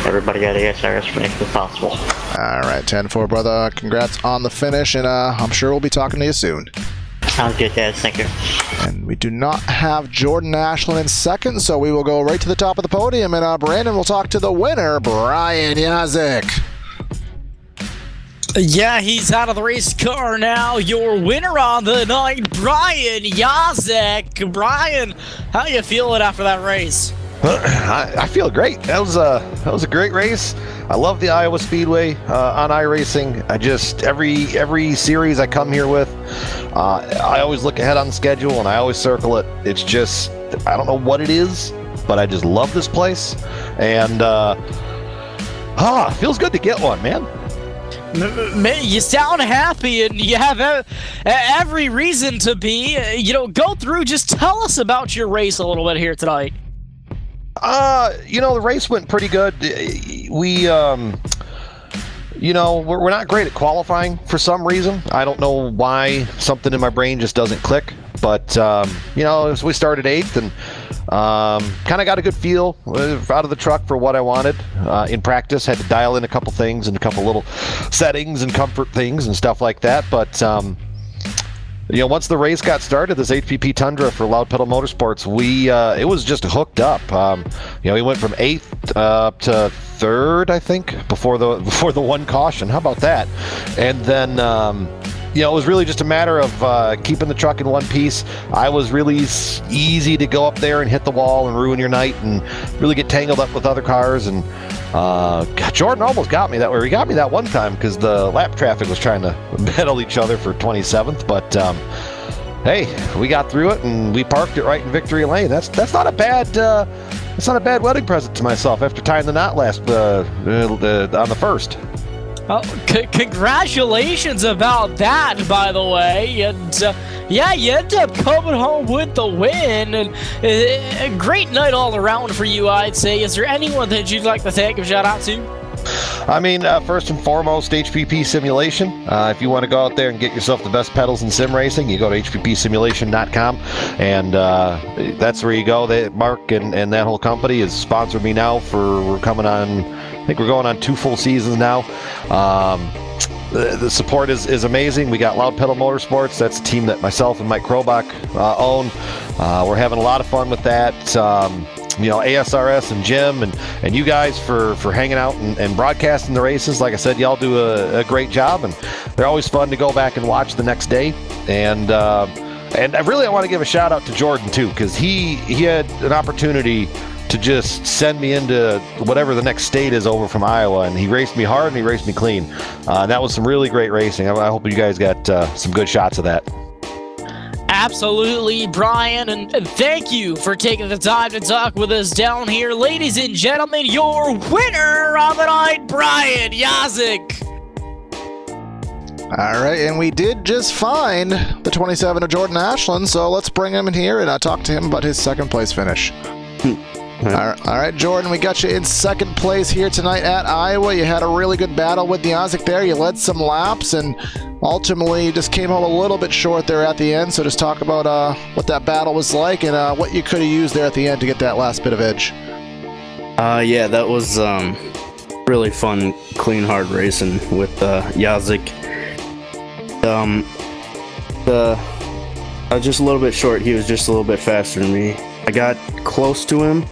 everybody at ASRS for making it possible. All right, 10-4, brother. Congrats on the finish, and I'm sure we'll be talking to you soon. Sounds good, guys. Thank you. And we do not have Jordan Ashland in second, so we will go right to the top of the podium, and Brandon will talk to the winner, Brian Yazik. Yeah, he's out of the race car now. Your winner on the night, Brian Yazik. Brian, how you feeling after that race? I feel great. That was a great race. I love the Iowa Speedway on iRacing. I just every series I come here with, I always look ahead on the schedule and I always circle it. It's just, I don't know what it is, but I just love this place, and feels good to get one, man. Man, you sound happy, and you have every reason to be. Go through. Just tell us about your race a little bit here tonight. The race went pretty good. We, we're not great at qualifying for some reason. I don't know why. Something in my brain just doesn't click. But, as we started 8th, and Kind of got a good feel out of the truck for what I wanted. In practice, had to dial in a couple things and a couple little settings and comfort things and stuff like that. But you know, once the race got started, this HPP Tundra for Loud Pedal Motorsports, it was just hooked up. You know, we went from 8th up to 3rd, I think, before the one caution. How about that? And then you know, it was really just a matter of keeping the truck in one piece. I was really easy to go up there and hit the wall and ruin your night and really get tangled up with other cars. And Jordan almost got me that way. He got me that one time because the lap traffic was trying to battle each other for 27th. But hey, we got through it and we parked it right in victory lane. That's not a bad wedding present to myself after tying the knot last on the first. Oh, congratulations about that, by the way. And yeah, you end up coming home with the win. And a great night all around for you, I'd say. Is there anyone that you'd like to thank and shout out to? I mean, first and foremost, HPP Simulation. If you want to go out there and get yourself the best pedals in sim racing, you go to hppsimulation.com, and that's where you go. Mark and that whole company has sponsored me now we're coming on, I think we're going on 2 full seasons now. The support is amazing. We got Loud Pedal Motorsports. That's a team that myself and Mike Krobach own. We're having a lot of fun with that. You know, ASRS and Jim and you guys for hanging out and broadcasting the races. Like I said, y'all do a great job, and they're always fun to go back and watch the next day. And I want to give a shout out to Jordan too, because he had an opportunity to just send me into whatever the next state is over from Iowa, and he raced me hard and he raced me clean. That was some really great racing. I hope you guys got some good shots of that. Absolutely, Brian, and thank you for taking the time to talk with us down here. Ladies and gentlemen, your winner of the night, Brian Yazik. All right, and we did just find the 27 of Jordan Ashland, so let's bring him in here and talk to him about his second place finish. All right, Jordan, we got you in second place here tonight at Iowa. You had a really good battle with the Yazik there. You led some laps, and ultimately you just came home a little bit short there at the end. So just talk about what that battle was like and what you could have used there at the end to get that last bit of edge. Yeah, that was really fun, clean, hard racing with Yazik. I was just a little bit short. He was just a little bit faster than me. I got close to him,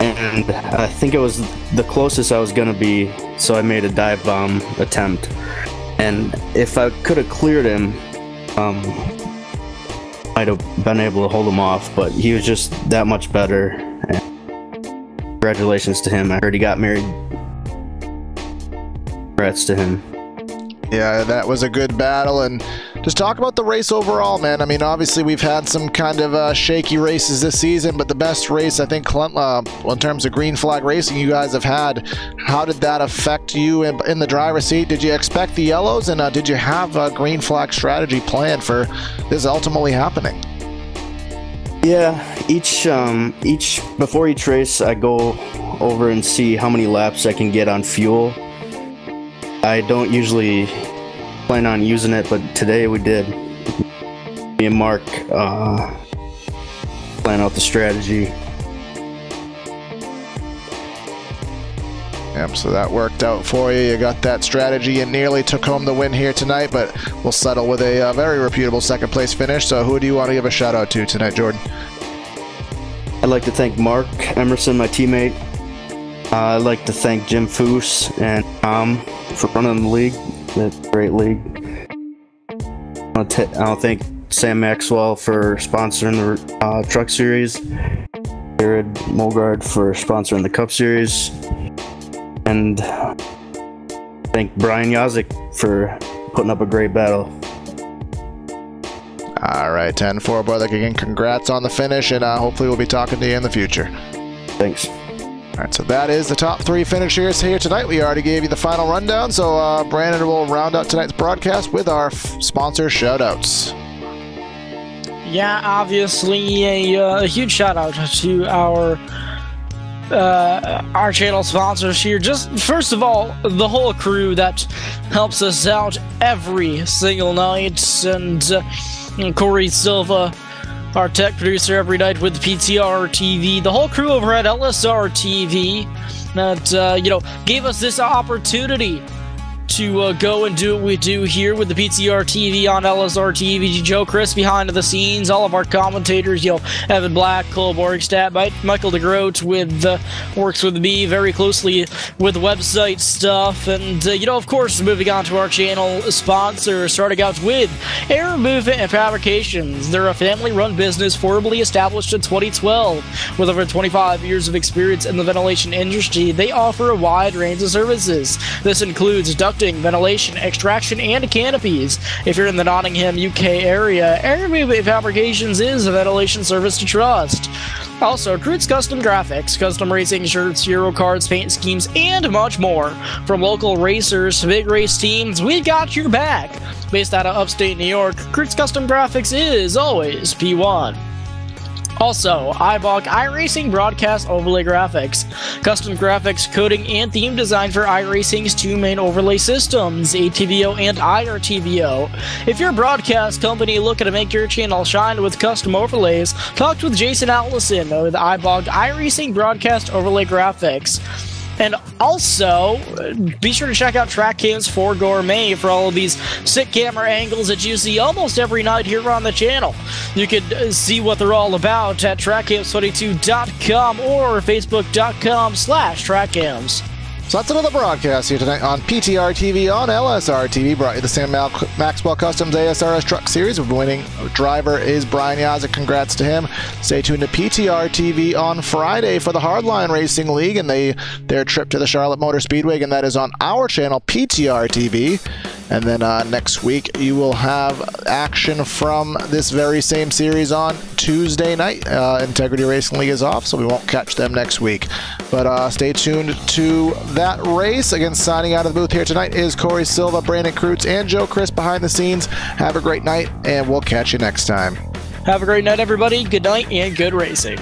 and I think it was the closest I was going to be, so I made a dive bomb attempt. And if I could have cleared him, I'd have been able to hold him off, but he was just that much better. And congratulations to him. I heard he got married. Congrats to him. Yeah, that was a good battle. And just talk about the race overall, man. I mean, obviously we've had some kind of shaky races this season, but the best race, I think, in terms of green flag racing you guys have had, how did that affect you in the driver's seat? Did you expect the yellows, and did you have a green flag strategy planned for this ultimately happening? Yeah, before each race, I go over and see how many laps I can get on fuel. I don't usually plan on using it, but today we did. Me and Mark plan out the strategy. Yep, so that worked out for you. You got that strategy and nearly took home the win here tonight, but we'll settle with a very reputable second place finish. So who do you want to give a shout out to tonight, Jordan? I'd like to thank Mark Emerson, my teammate. I'd like to thank Jim Foose and Tom for running the league. That's a great league. I'll thank Sam Maxwell for sponsoring the Truck Series, Jared Molgard for sponsoring the Cup Series, and thank Brian Yazik for putting up a great battle. All right, 10-4, brother. Again, congrats on the finish, and hopefully we'll be talking to you in the future. Thanks. All right, so that is the top 3 finishers here tonight. We already gave you the final rundown, so Brandon will round out tonight's broadcast with our sponsor shout-outs. Yeah, obviously a huge shout-out to our channel sponsors here. Just first of all, the whole crew that helps us out every single night, and Corey Silva, our tech producer every night with PTRTV, the whole crew over at LSRTV that, gave us this opportunity to go and do what we do here with the PTRTV on LSRTV. Joe Chris behind the scenes, all of our commentators, Evan Black, Cole Borgstad, Michael DeGroat works with me very closely with website stuff, and of course, moving on to our channel sponsor, starting out with Air Movement and Fabrications. They're a family-run business formally established in 2012 with over 25 years of experience in the ventilation industry. They offer a wide range of services. This includes ducting, ventilation, extraction, and canopies. If you're in the Nottingham, UK area, Air Movement Fabrications is a ventilation service to trust. Also, Croods Custom Graphics, custom racing shirts, Euro cards, paint schemes, and much more. From local racers to big race teams, we've got your back. Based out of upstate New York, Croods Custom Graphics is always P1. Also, iBog iRacing Broadcast Overlay Graphics. Custom graphics, coding, and theme design for iRacing's two main overlay systems, ATVO and IRTVO. If you're a broadcast company looking to make your channel shine with custom overlays, talk with Jason Allison with iBog iRacing Broadcast Overlay Graphics. And also, be sure to check out Track Cams for Gourmet for all of these sick camera angles that you see almost every night here on the channel. You can see what they're all about at trackcams22.com or facebook.com/trackcams. So that's another broadcast here tonight on PTRTV on LSRTV. Brought you the Sam Maxwell Customs ASRS Truck Series. The winning driver is Brian Yazek. Congrats to him. Stay tuned to PTRTV on Friday for the Hardline Racing League and their trip to the Charlotte Motor Speedway, and that is on our channel, PTRTV. And then next week, you will have action from this very same series on Tuesday night. Integrity Racing League is off, so we won't catch them next week. But stay tuned to that race. Again, signing out of the booth here tonight is Corey Silva, Brandon Kreutz, and Joe Chris behind the scenes. Have a great night, and we'll catch you next time. Have a great night, everybody. Good night and good racing.